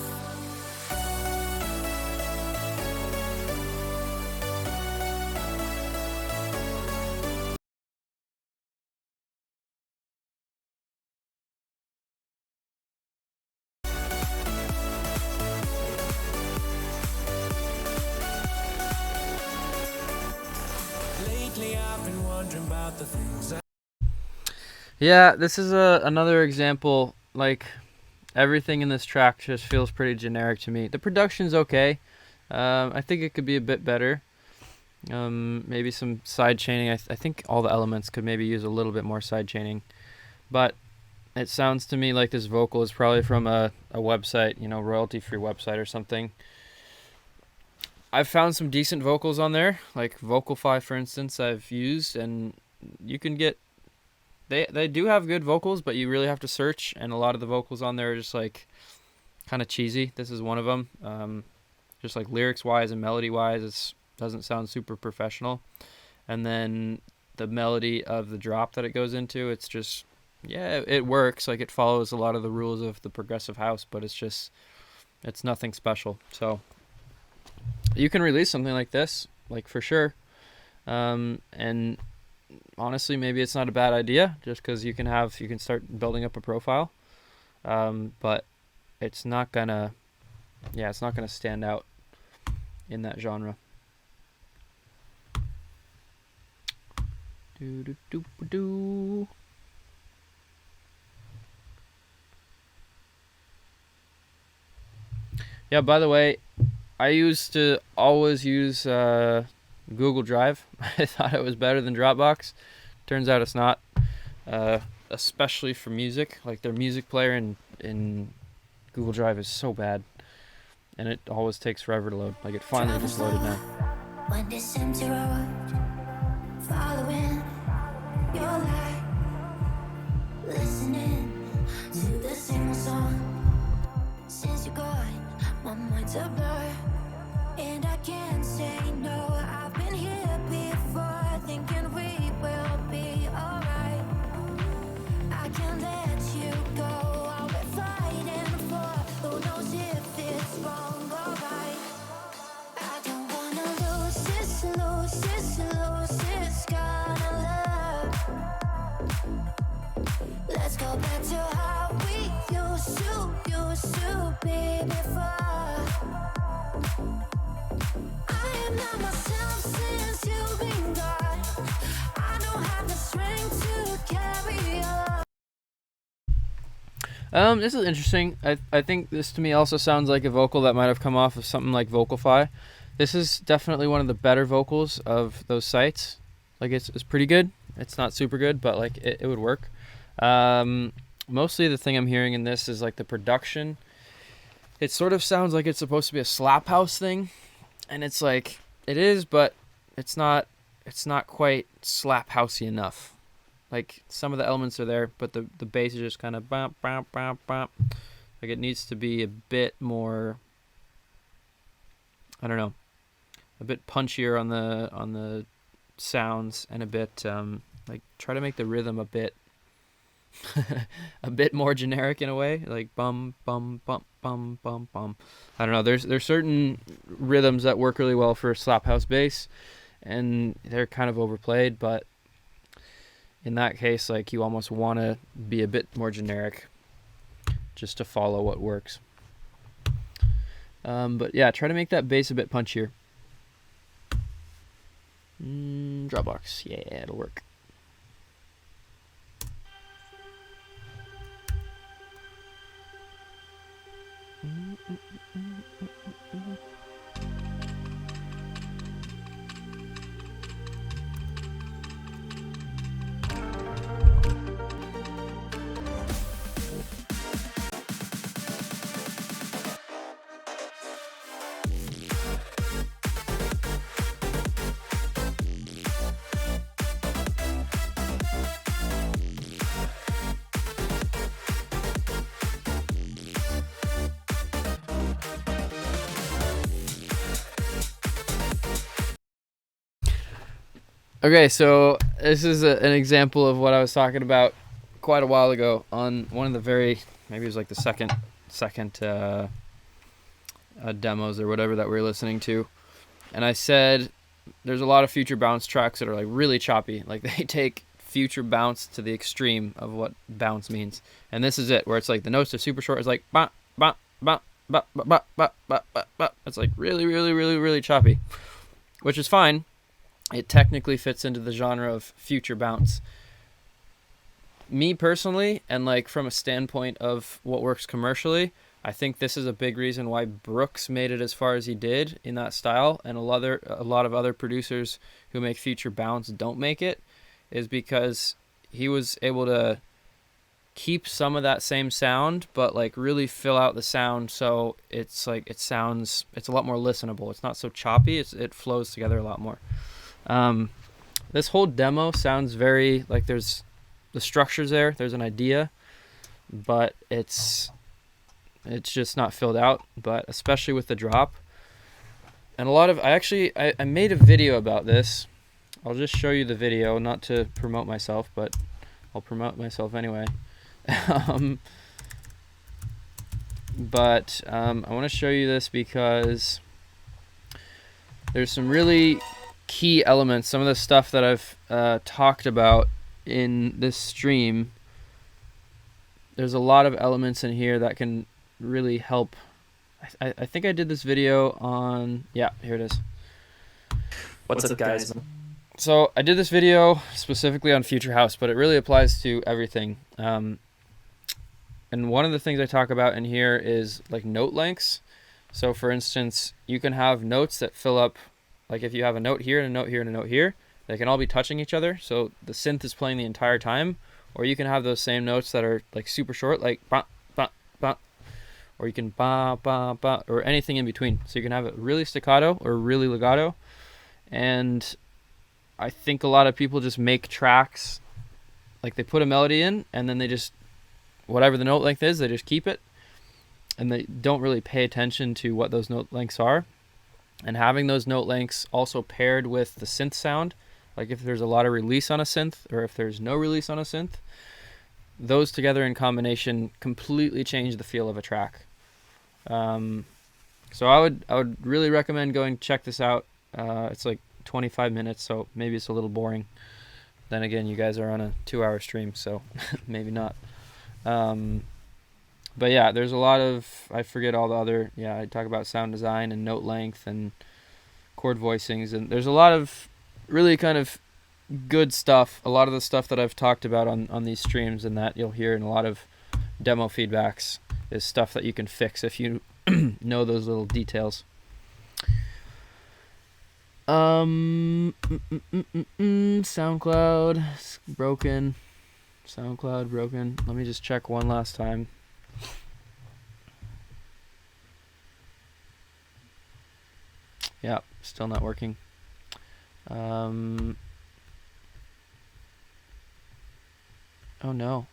Yeah, this is another example. Like, everything in this track just feels pretty generic to me. The production's okay. I think it could be a bit better. Maybe some side chaining. I think all the elements could maybe use a little bit more side chaining. But it sounds to me like this vocal is probably from a website, royalty-free website or something. I've found some decent vocals on there, like Vocalfy, for instance, I've used, and you can get... They do have good vocals, but you really have to search, and a lot of the vocals on there are just, like, kind of cheesy. This is one of them. Just, like, lyrics-wise and melody-wise, it doesn't sound super professional. And then the melody of the drop that it goes into, it's just... Yeah, it works. Like, it follows a lot of the rules of the progressive house, but it's nothing special. So you can release something like this, like, for sure. And honestly, maybe it's not a bad idea, just because you can start building up a profile. But it's not gonna stand out in that genre. Do. Yeah, by the way, I used to always use Google Drive. I thought it was better than Dropbox. Turns out it's not, especially for music. Like, their music player in Google Drive is so bad, and it always takes forever to load. Like, it finally just loaded now. When this empty road, following your light, listening to the same song. Since you're gone, my mind's a blur, and I can't say no. I've been here before, thinking we will be alright. I can't let you go, I'll be fighting for. Who knows if it's wrong or right? I don't wanna lose this kind of love. Let's go back to how we used to be before. I am not myself since you've been gone. I don't have the strength to carry on. This is interesting. I think this to me also sounds like a vocal that might have come off of something like Vocalfy. This is definitely one of the better vocals of those sites. Like, it's pretty good. It's not super good, but like it would work. Mostly the thing I'm hearing in this is like the production. It sort of sounds like it's supposed to be a slap house thing, and it's like it is, but it's not quite slap housey enough. Like, some of the elements are there, but the bass is just kind of bump bump bump bump. Like, it needs to be a bit more, I don't know, a bit punchier on the sounds, and a bit like, try to make the rhythm a bit a bit more generic in a way, like bum bum bum bum bum bum. I don't know, there's certain rhythms that work really well for slap house bass, and they're kind of overplayed, but in that case, like, you almost want to be a bit more generic just to follow what works. But yeah, try to make that bass a bit punchier. Dropbox, yeah, it'll work. Okay, so this is an example of what I was talking about quite a while ago on one of the maybe it was like the second demos or whatever that we were listening to. And I said there's a lot of future bounce tracks that are like really choppy. Like, they take future bounce to the extreme of what bounce means. And this is it, where it's like the notes are super short. It's like ba ba ba ba ba ba ba ba ba. It's like really, really, really, really choppy, which is fine. it technically fits into the genre of future bounce. Me personally, and like from a standpoint of what works commercially, I think this is a big reason why Brooks made it as far as he did in that style, and a lot of other producers who make future bounce don't make it, is because he was able to keep some of that same sound, but like really fill out the sound so it's like it's a lot more listenable. It's not so choppy. It flows together a lot more. This whole demo sounds very like there's the structure's there's an idea, but it's just not filled out. But especially with the drop, and a lot of I made a video about this. I'll just show you the video, not to promote myself, but I'll promote myself anyway. But I want to show you this because there's some really key elements, some of the stuff that I've talked about in this stream. There's a lot of elements in here that can really help. I think I did this video on, yeah, here it is. What's up, guys? So I did this video specifically on Future House, but it really applies to everything. And one of the things I talk about in here is like note lengths. So for instance, you can have notes that fill up, like if you have a note here and a note here and a note here, they can all be touching each other. So the synth is playing the entire time. Or you can have those same notes that are like super short, like ba, ba, ba. Or you can ba, ba, ba, or anything in between. So you can have it really staccato or really legato. And I think a lot of people just make tracks, like they put a melody in and then they just, whatever the note length is, they just keep it. And they don't really pay attention to what those note lengths are. And having those note lengths also paired with the synth sound, like if there's a lot of release on a synth or if there's no release on a synth, those together in combination completely change the feel of a track. So I would really recommend going check this out. It's like 25 minutes, so maybe it's a little boring. Then again, you guys are on a 2-hour stream, so maybe not. But yeah, there's a lot of, I forget all the other, I talk about sound design and note length and chord voicings, and there's a lot of really kind of good stuff, a lot of the stuff that I've talked about on these streams and that you'll hear in a lot of demo feedbacks is stuff that you can fix if you know those little details. SoundCloud broken. SoundCloud broken. Let me just check one last time. Yeah, still not working. Oh no.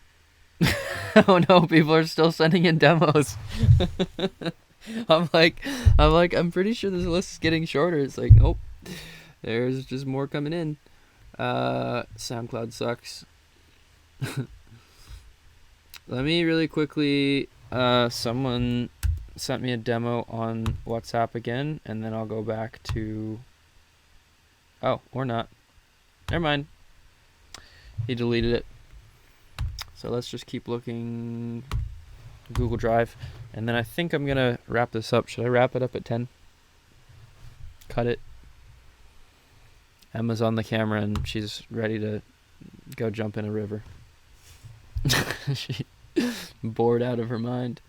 Oh no, people are still sending in demos. I'm pretty sure this list is getting shorter. It's like, nope. There's just more coming in. SoundCloud sucks. Let me really quickly, someone sent me a demo on WhatsApp again, and then I'll go back to, oh, or not. Never mind. He deleted it. So let's just keep looking. Google Drive. And then I think I'm going to wrap this up. Should I wrap it up at 10? Cut it. Emma's on the camera and she's ready to go jump in a river. She's bored out of her mind.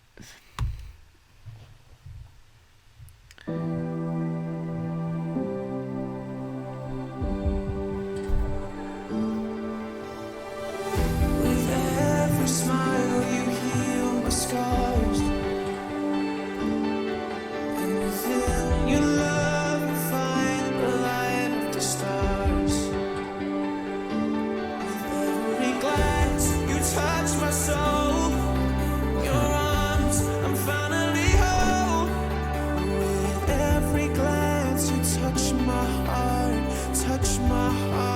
With every smile you heal my scars, and within your love you find the light of the stars. With every glance you touch my soul, your arms I'm finally whole. With every glance you touch my heart, touch my heart.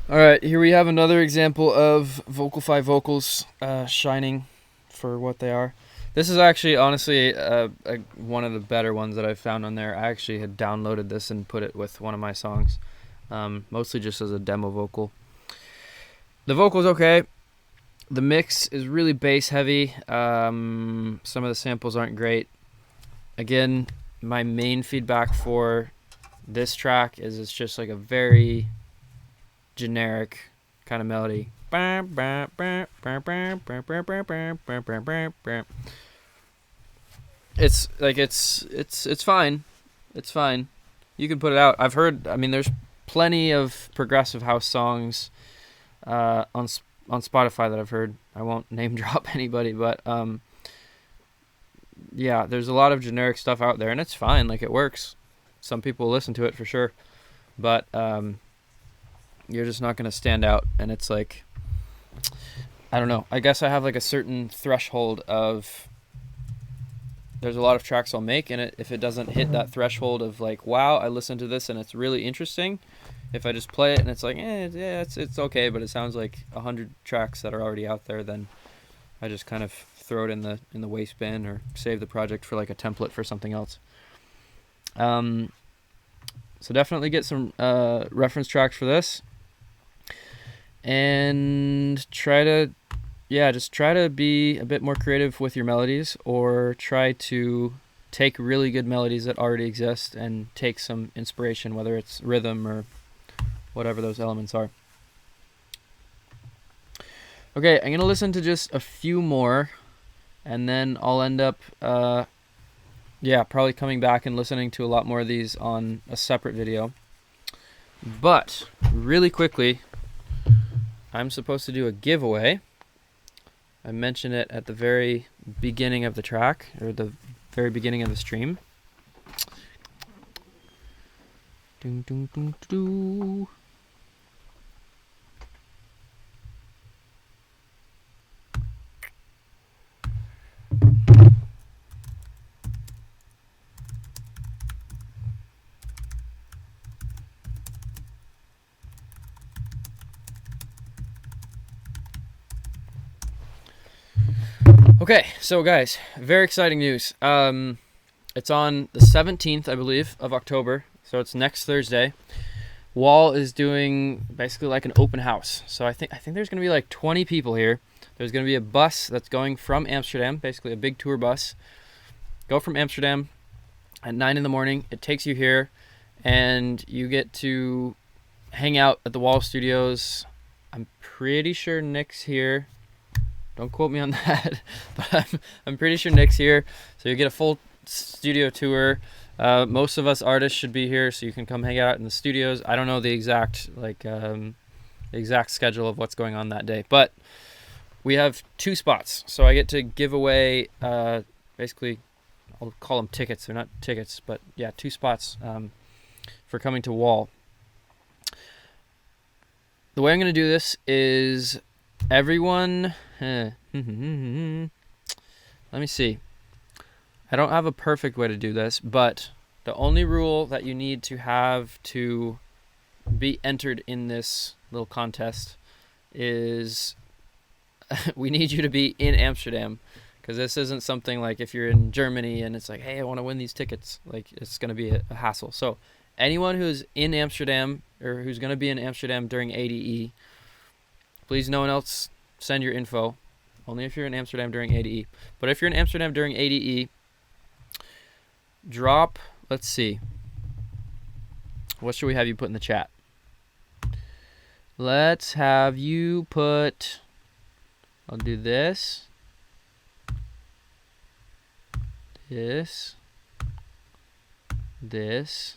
All right, here we have another example of Vocalify vocals shining for what they are. This is actually, honestly, one of the better ones that I've found on there. I actually had downloaded this and put it with one of my songs, mostly just as a demo vocal. The vocal's okay. The mix is really bass heavy. Some of the samples aren't great. Again, my main feedback for this track is it's just like a very generic kind of melody. It's like it's fine. It's fine. You can put it out. I've heard. I mean, there's plenty of progressive house songs on Spotify that I've heard. I won't name drop anybody, but yeah, there's a lot of generic stuff out there, and it's fine. Like, it works. Some people listen to it for sure, but you're just not going to stand out. And it's like, I don't know. I guess I have like a certain threshold of, there's a lot of tracks I'll make, and if it doesn't hit that threshold of like, wow, I listened to this and it's really interesting, if I just play it and it's like, yeah, it's okay, but it sounds like 100 tracks that are already out there, then I just kind of throw it in the waste bin or save the project for like a template for something else. So definitely get some reference tracks for this, and try to be a bit more creative with your melodies, or try to take really good melodies that already exist and take some inspiration, whether it's rhythm or whatever those elements are. Okay, I'm going to listen to just a few more, and then I'll end up probably coming back and listening to a lot more of these on a separate video. But really quickly, I'm supposed to do a giveaway. I mentioned it at the very beginning of the track, or the very beginning of the stream. Dun, dun, dun, dun. Okay, so guys, very exciting news. It's on the 17th, I believe, of October, so it's next Thursday. Wall is doing basically like an open house. So I think there's going to be like 20 people here. There's going to be a bus that's going from Amsterdam, basically a big tour bus. Go from Amsterdam at 9 in the morning. It takes you here, and you get to hang out at the Wall Studios. I'm pretty sure Nick's here. Don't quote me on that, but I'm pretty sure Nick's here. So you get a full studio tour. Most of us artists should be here, so you can come hang out in the studios. I don't know the exact exact schedule of what's going on that day, but we have 2 spots. So I get to give away basically, I'll call them tickets. They're not tickets, but yeah, 2 spots for coming to Wall. The way I'm going to do this is everyone. Let me see. I don't have a perfect way to do this, but the only rule that you need to have to be entered in this little contest is we need you to be in Amsterdam, because this isn't something like if you're in Germany and it's like, hey, I want to win these tickets. Like, it's going to be a hassle. So anyone who's in Amsterdam, or who's going to be in Amsterdam during ADE, please, no one else send your info. Only if you're in Amsterdam during ADE. But if you're in Amsterdam during ADE, drop, let's see. What should we have you put in the chat? Let's have you put, I'll do this. This. This.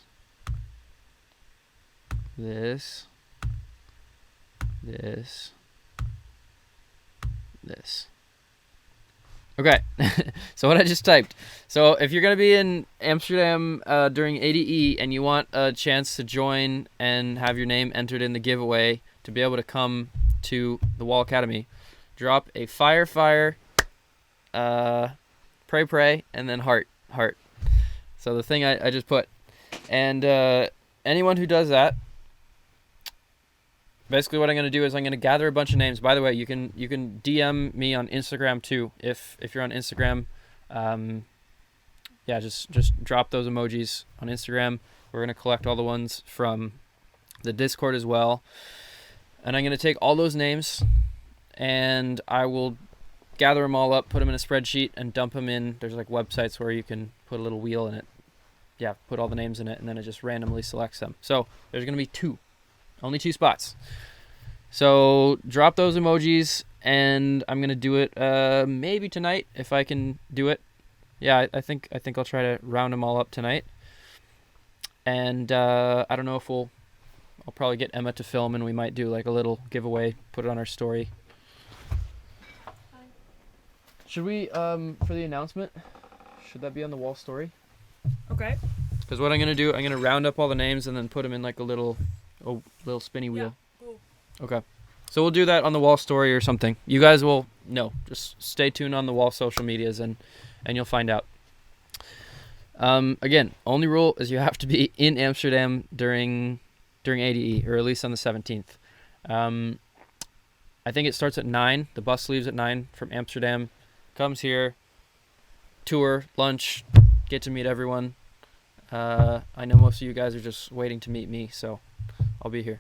This. This. This. Okay, so what I just typed. So if you're going to be in Amsterdam during ADE and you want a chance to join and have your name entered in the giveaway to be able to come to the Wall Academy, drop a fire, pray, and then heart. So the thing I just put. And anyone who does that, basically what I'm gonna do is I'm gonna gather a bunch of names. By the way, you can DM me on Instagram too if you're on Instagram. Yeah, just drop those emojis on Instagram. We're gonna collect all the ones from the Discord as well, and I'm gonna take all those names, and I will gather them all up, put them in a spreadsheet, and dump them in. There's like websites where you can put a little wheel in it. Yeah, put all the names in it, and then it just randomly selects them. So there's gonna be only 2 spots. So drop those emojis, and I'm gonna do it maybe tonight if I can do it. Yeah, I think I'll try to round them all up tonight. And I don't know if I'll probably get Emma to film, and we might do like a little giveaway, put it on our story. Should we for the announcement? Should that be on the wall story? Okay. Because what I'm gonna do, I'm gonna round up all the names and then put them in like a little spinny wheel. Yeah, cool. Okay. So we'll do that on the wall story or something. You guys will know. Just stay tuned on the wall social medias and you'll find out. Again, only rule is you have to be in Amsterdam during ADE, or at least on the 17th. I think it starts at 9. The bus leaves at 9 from Amsterdam, comes here, tour, lunch, get to meet everyone. I know most of you guys are just waiting to meet me, so I'll be here.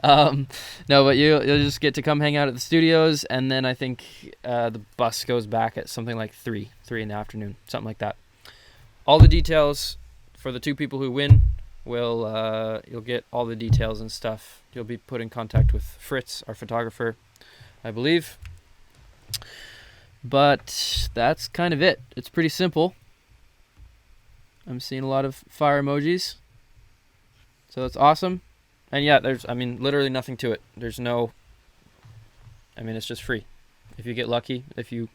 No, but you'll just get to come hang out at the studios, and then I think the bus goes back at something like 3 in the afternoon, something like that. All the details for the 2 people who win you'll get all the details and stuff. You'll be put in contact with Fritz, our photographer, I believe. But that's kind of it. It's pretty simple. I'm seeing a lot of fire emojis, so that's awesome. And yeah, there's literally nothing to it. There's no, it's just free. If you get lucky, if you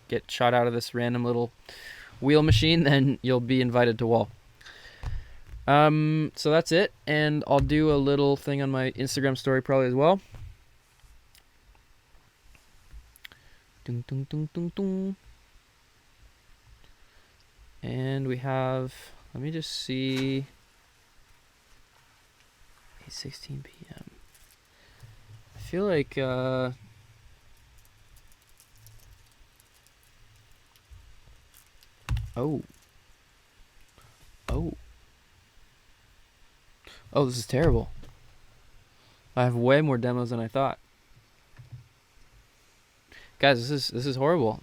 get shot out of this random little wheel machine, then you'll be invited to wall. So that's it, and I'll do a little thing on my Instagram story probably as well. Dun, dun, dun, dun, dun. And we have, let me just see, 8:16 p.m. I feel like Oh, this is terrible. I have way more demos than I thought. Guys, this is horrible.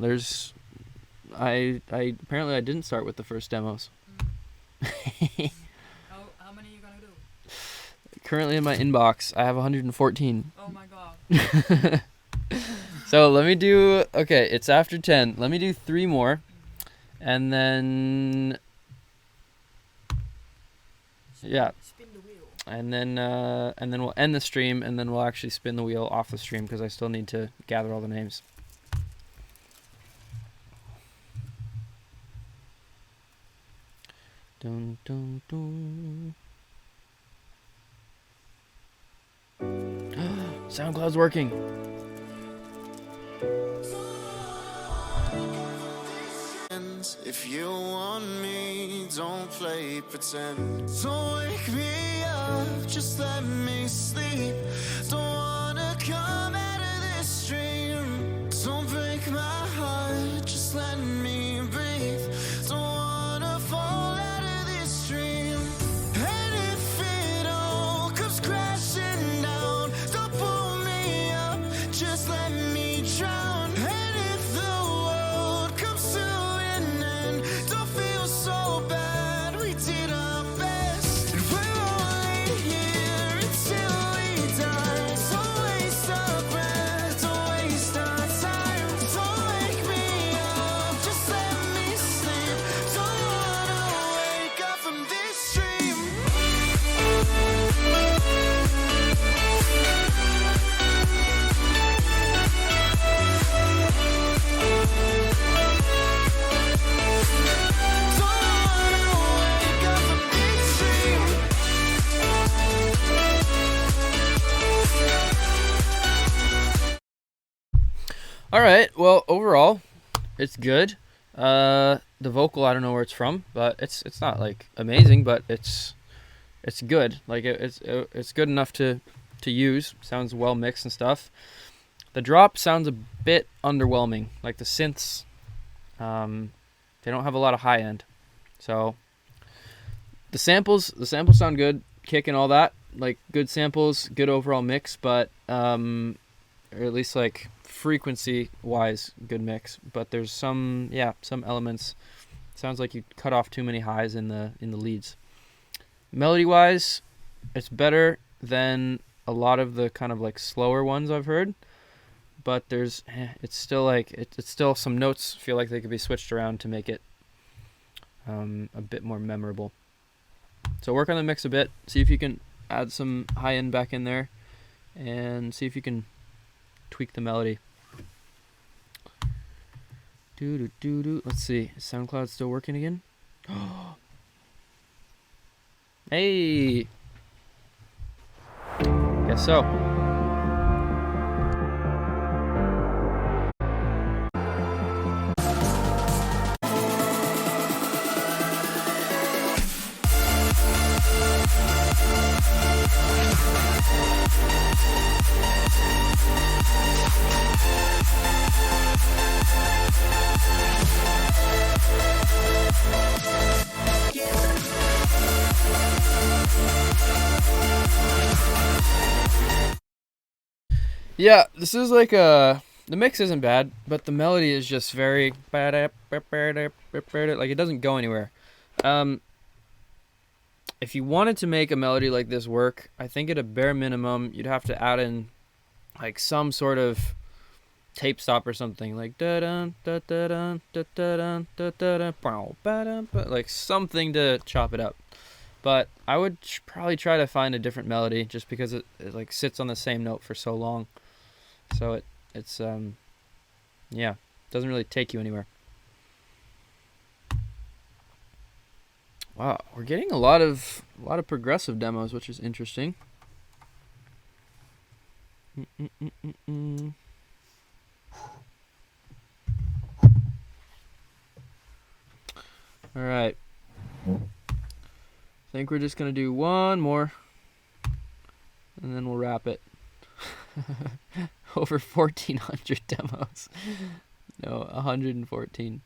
I apparently I didn't start with the first demos. How many are you gonna do? Currently in my inbox, I have 114. Oh my god. So let me do, okay, it's after 10. Let me do 3 more. And then, yeah. Spin the wheel. And then we'll end the stream, and then we'll actually spin the wheel off the stream because I still need to gather all the names. Dun, dun, dun. SoundCloud's working. If you want me, don't play pretend. Don't wake me up, just let me sleep. Don't wanna come out of this dream. Don't break my heart, just let me breathe. Don't wanna fall out of this dream. And if it all comes crashing down, don't pull me up, just let me drown. And if the world comes to an end, don't feel so bad, we did our best. And we're only here until we die. Don't waste our breath, don't waste our time. Don't wake me up, just let me sleep. Don't wanna wake up from this dream. All right. Well, overall, it's good. The vocal, I don't know where it's from, but it's not like amazing, but it's good. Like it's good enough to to use. Sounds well mixed and stuff. The drop sounds a bit underwhelming. Like the synths, they don't have a lot of high end. So the samples sound good, kick and all that. Like good samples, good overall mix, but or at least like frequency wise, good mix. But there's some elements. Sounds like you cut off too many highs in the leads. Melody wise, it's better than a lot of the kind of like slower ones I've heard, but it's still like it's still some notes feel like they could be switched around to make it a bit more memorable. So work on the mix a bit, see if you can add some high end back in there, and see if you can tweak the melody. Let's see, is SoundCloud still working again? Hey, guess so. Yeah, this is like the mix isn't bad, but the melody is just very like it doesn't go anywhere. If you wanted to make a melody like this work, I think at a bare minimum you'd have to add in like some sort of tape stop or something, like like something to chop it up. But I would probably try to find a different melody, just because it like sits on the same note for so long. So it's doesn't really take you anywhere. Wow, we're getting a lot of progressive demos, which is interesting. All right. I think we're just gonna do one more, and then we'll wrap it. Over 1,400 demos. No, 114.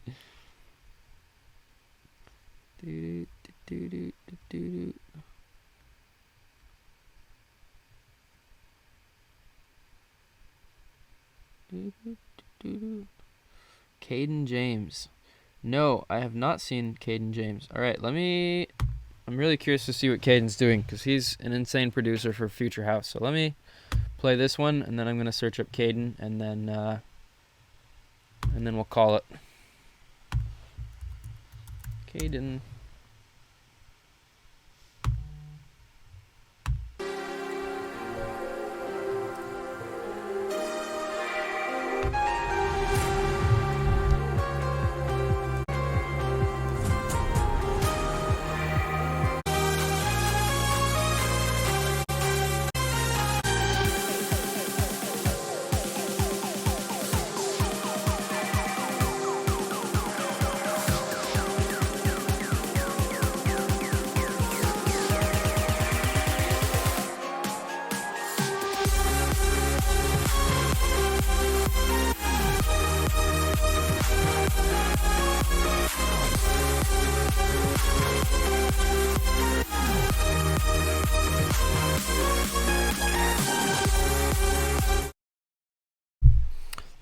Caden James. No, I have not seen Caden James. All right, I'm really curious to see what Caden's doing, because he's an insane producer for Future House. So let me play this one, and then I'm going to search up Caden, and then we'll call it. Caden.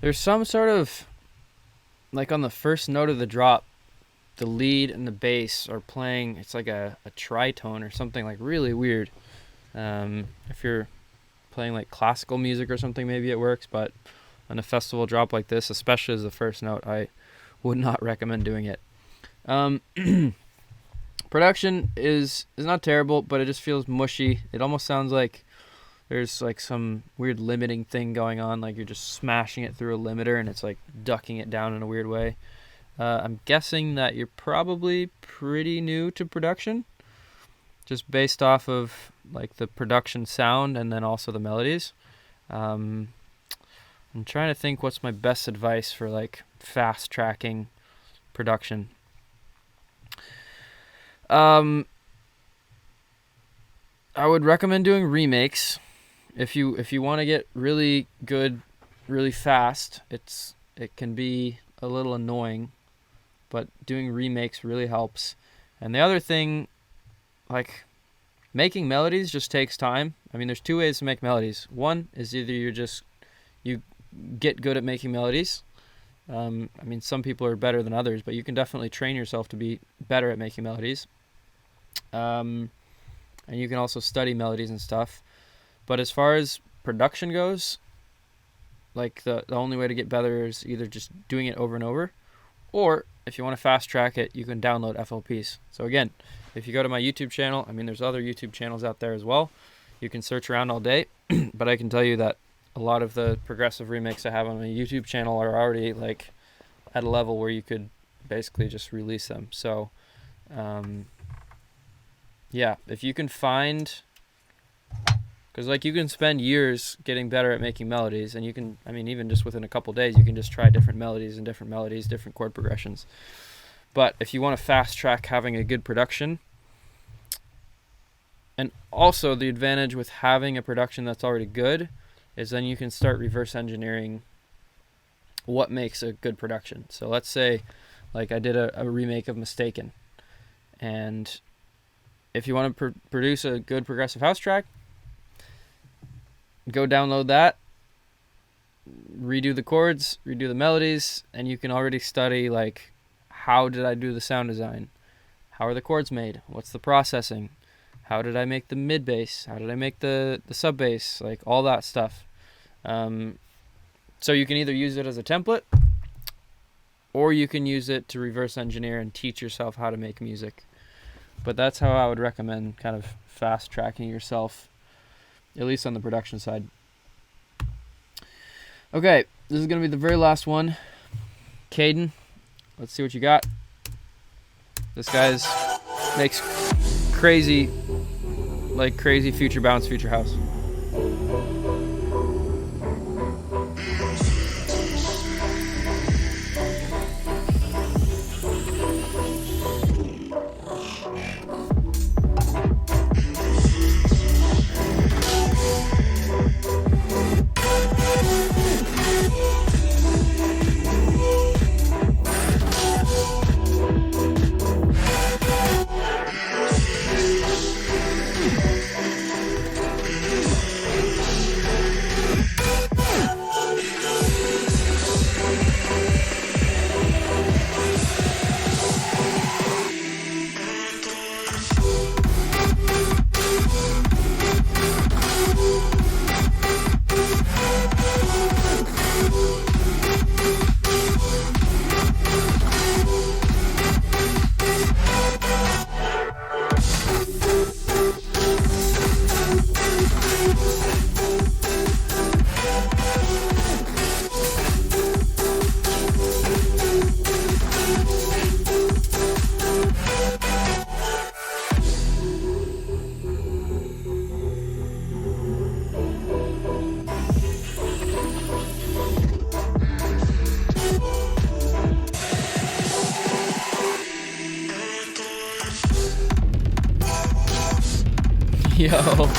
There's some sort of, like on the first note of the drop, the lead and the bass are playing, it's like a tritone or something, like really weird. If you're playing like classical music or something, maybe it works, but on a festival drop like this, especially as the first note, I would not recommend doing it. Production is not terrible, but it just feels mushy. It almost sounds like there's like some weird limiting thing going on, like you're just smashing it through a limiter and it's like ducking it down in a weird way. I'm guessing that you're probably pretty new to production, just based off of like the production sound and then also the melodies. I'm trying to think what's my best advice for like fast tracking production. I would recommend doing remakes. if you want to get really good really fast, it can be a little annoying, but doing remakes really helps. And the other thing, like, making melodies just takes time. I mean, there's two ways to make melodies. One is either you get good at making melodies. I mean, some people are better than others, but you can definitely train yourself to be better at making melodies. And you can also study melodies and stuff. But as far as production goes, like, the only way to get better is either just doing it over and over, or if you want to fast track it, you can download FLPs. So again, if you go to my YouTube channel, I mean, there's other YouTube channels out there as well. You can search around all day, but I can tell you that a lot of the progressive remakes I have on my YouTube channel are already, like, at a level where you could basically just release them. So, yeah, if you can find, because, like, you can spend years getting better at making melodies, and you can, I mean, even just within a couple days, you can just try different melodies, different chord progressions. But if you want to fast track having a good production, and also the advantage with having a production that's already good is then you can start reverse engineering what makes a good production. So let's say, like, I did a remake of Mistaken, and if you want to produce a good progressive house track, go download that, redo the chords, redo the melodies, and you can already study, like, how did I do the sound design? How are the chords made? What's the processing? How did I make the mid bass? How did I make the sub bass? Like, all that stuff. So you can either use it as a template, or you can use it to reverse engineer and teach yourself how to make music. But that's how I would recommend kind of fast tracking yourself, at least on the production side. Okay, this is going to be the very last one. Caden, let's see what you got. This guy's makes crazy future bounce, future house. Yo.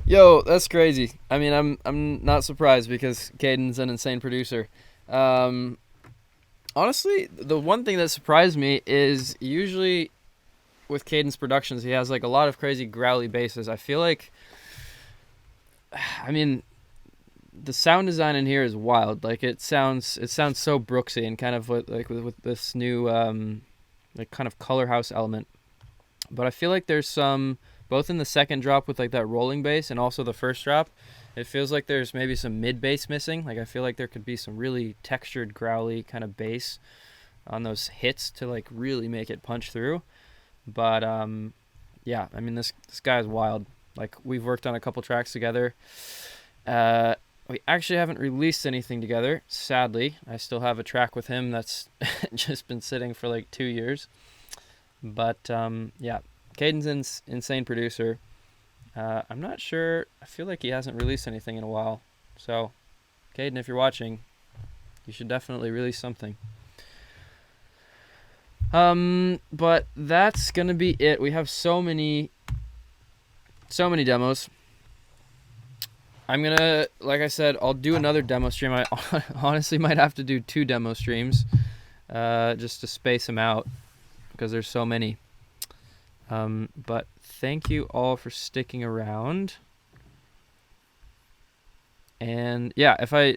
Yo, that's crazy. I mean, I'm not surprised because Caden's an insane producer. Honestly, the one thing that surprised me is usually with Caden's productions, he has, like, a lot of crazy growly basses. I feel like, I mean, the sound design in here is wild. Like, it sounds so Brooksy, and kind of with this new like, kind of color house element. But I feel like there's some, both in the second drop with, like, that rolling bass and also the first drop, it feels like there's maybe some mid bass missing. Like, I feel like there could be some really textured growly kind of bass on those hits to, like, really make it punch through. But yeah, I mean, this guy is wild. Like, we've worked on a couple tracks together. we actually haven't released anything together, sadly. I still have a track with him that's just been sitting for like 2 years. But yeah, Caden's an insane producer. I'm not sure. I feel like he hasn't released anything in a while. So, Caden, if you're watching, you should definitely release something. But that's gonna be it. We have so many demos. I'm gonna, like I said, I'll do another demo stream. I honestly might have to do 2 demo streams, just to space them out, because there's so many. But thank you all for sticking around. And yeah, if I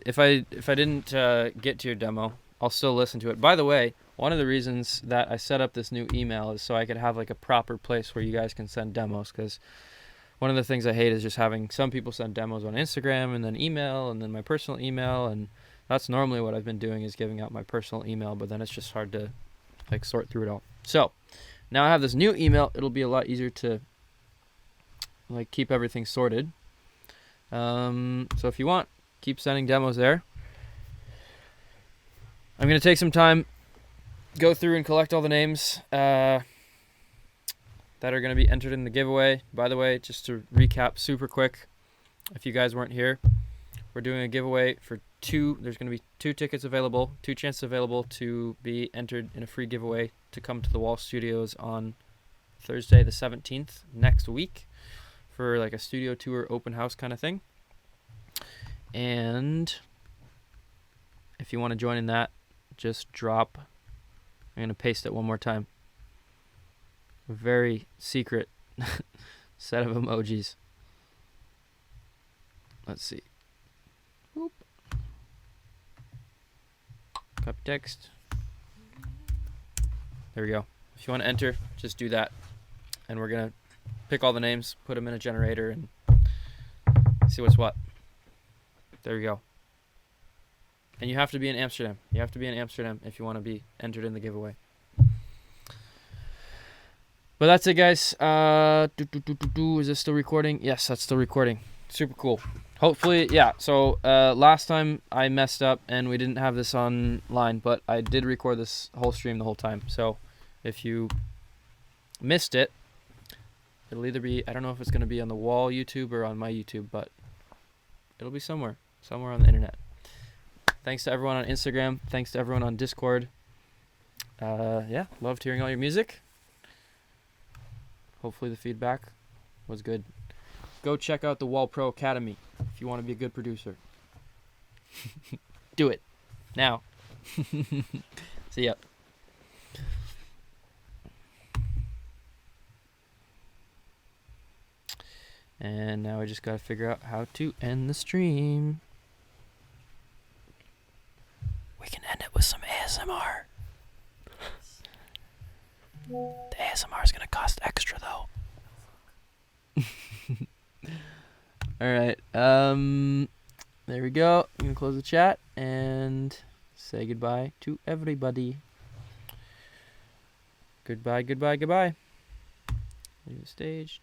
didn't get to your demo, I'll still listen to it. By the way, one of the reasons that I set up this new email is so I could have like a proper place where you guys can send demos, because one of the things I hate is just having some people send demos on Instagram and then email and then my personal email, and that's normally what I've been doing, is giving out my personal email, but then it's just hard to like sort through it all. So now I have this new email. It'll be a lot easier to like keep everything sorted. So if you want, keep sending demos there. I'm going to take some time, go through and collect all the names that are going to be entered in the giveaway. By the way, just to recap super quick, if you guys weren't here, we're doing a giveaway for 2. There's going to be 2 tickets available, 2 chances available to be entered in a free giveaway to come to the Wall Studios on Thursday the 17th next week for like a studio tour open house kind of thing. And if you want to join in that, just drop, I'm going to paste it one more time, a very secret set of emojis. Let's see. Whoop. Copy text. There we go. If you want to enter, just do that. And we're going to pick all the names, put them in a generator, and see what's what. There we go. And you have to be in Amsterdam. You have to be in Amsterdam if you want to be entered in the giveaway. But that's it, guys. Is this still recording? Yes, that's still recording. Super cool. Hopefully, yeah. So last time I messed up and we didn't have this online, but I did record this whole stream the whole time. So if you missed it, it'll either be, I don't know if it's going to be on the Wall YouTube or on my YouTube, but it'll be somewhere on the internet. Thanks to everyone on Instagram. Thanks to everyone on Discord. Yeah, loved hearing all your music. Hopefully the feedback was good. Go check out the Wall Pro Academy if you want to be a good producer. Do it. Now. See ya. And now I just gotta figure out how to end the stream. We can end it with some ASMR. The ASMR is gonna cost extra though. Alright, there we go. I'm gonna close the chat and say goodbye to everybody. Goodbye, goodbye, goodbye. Leave the stage.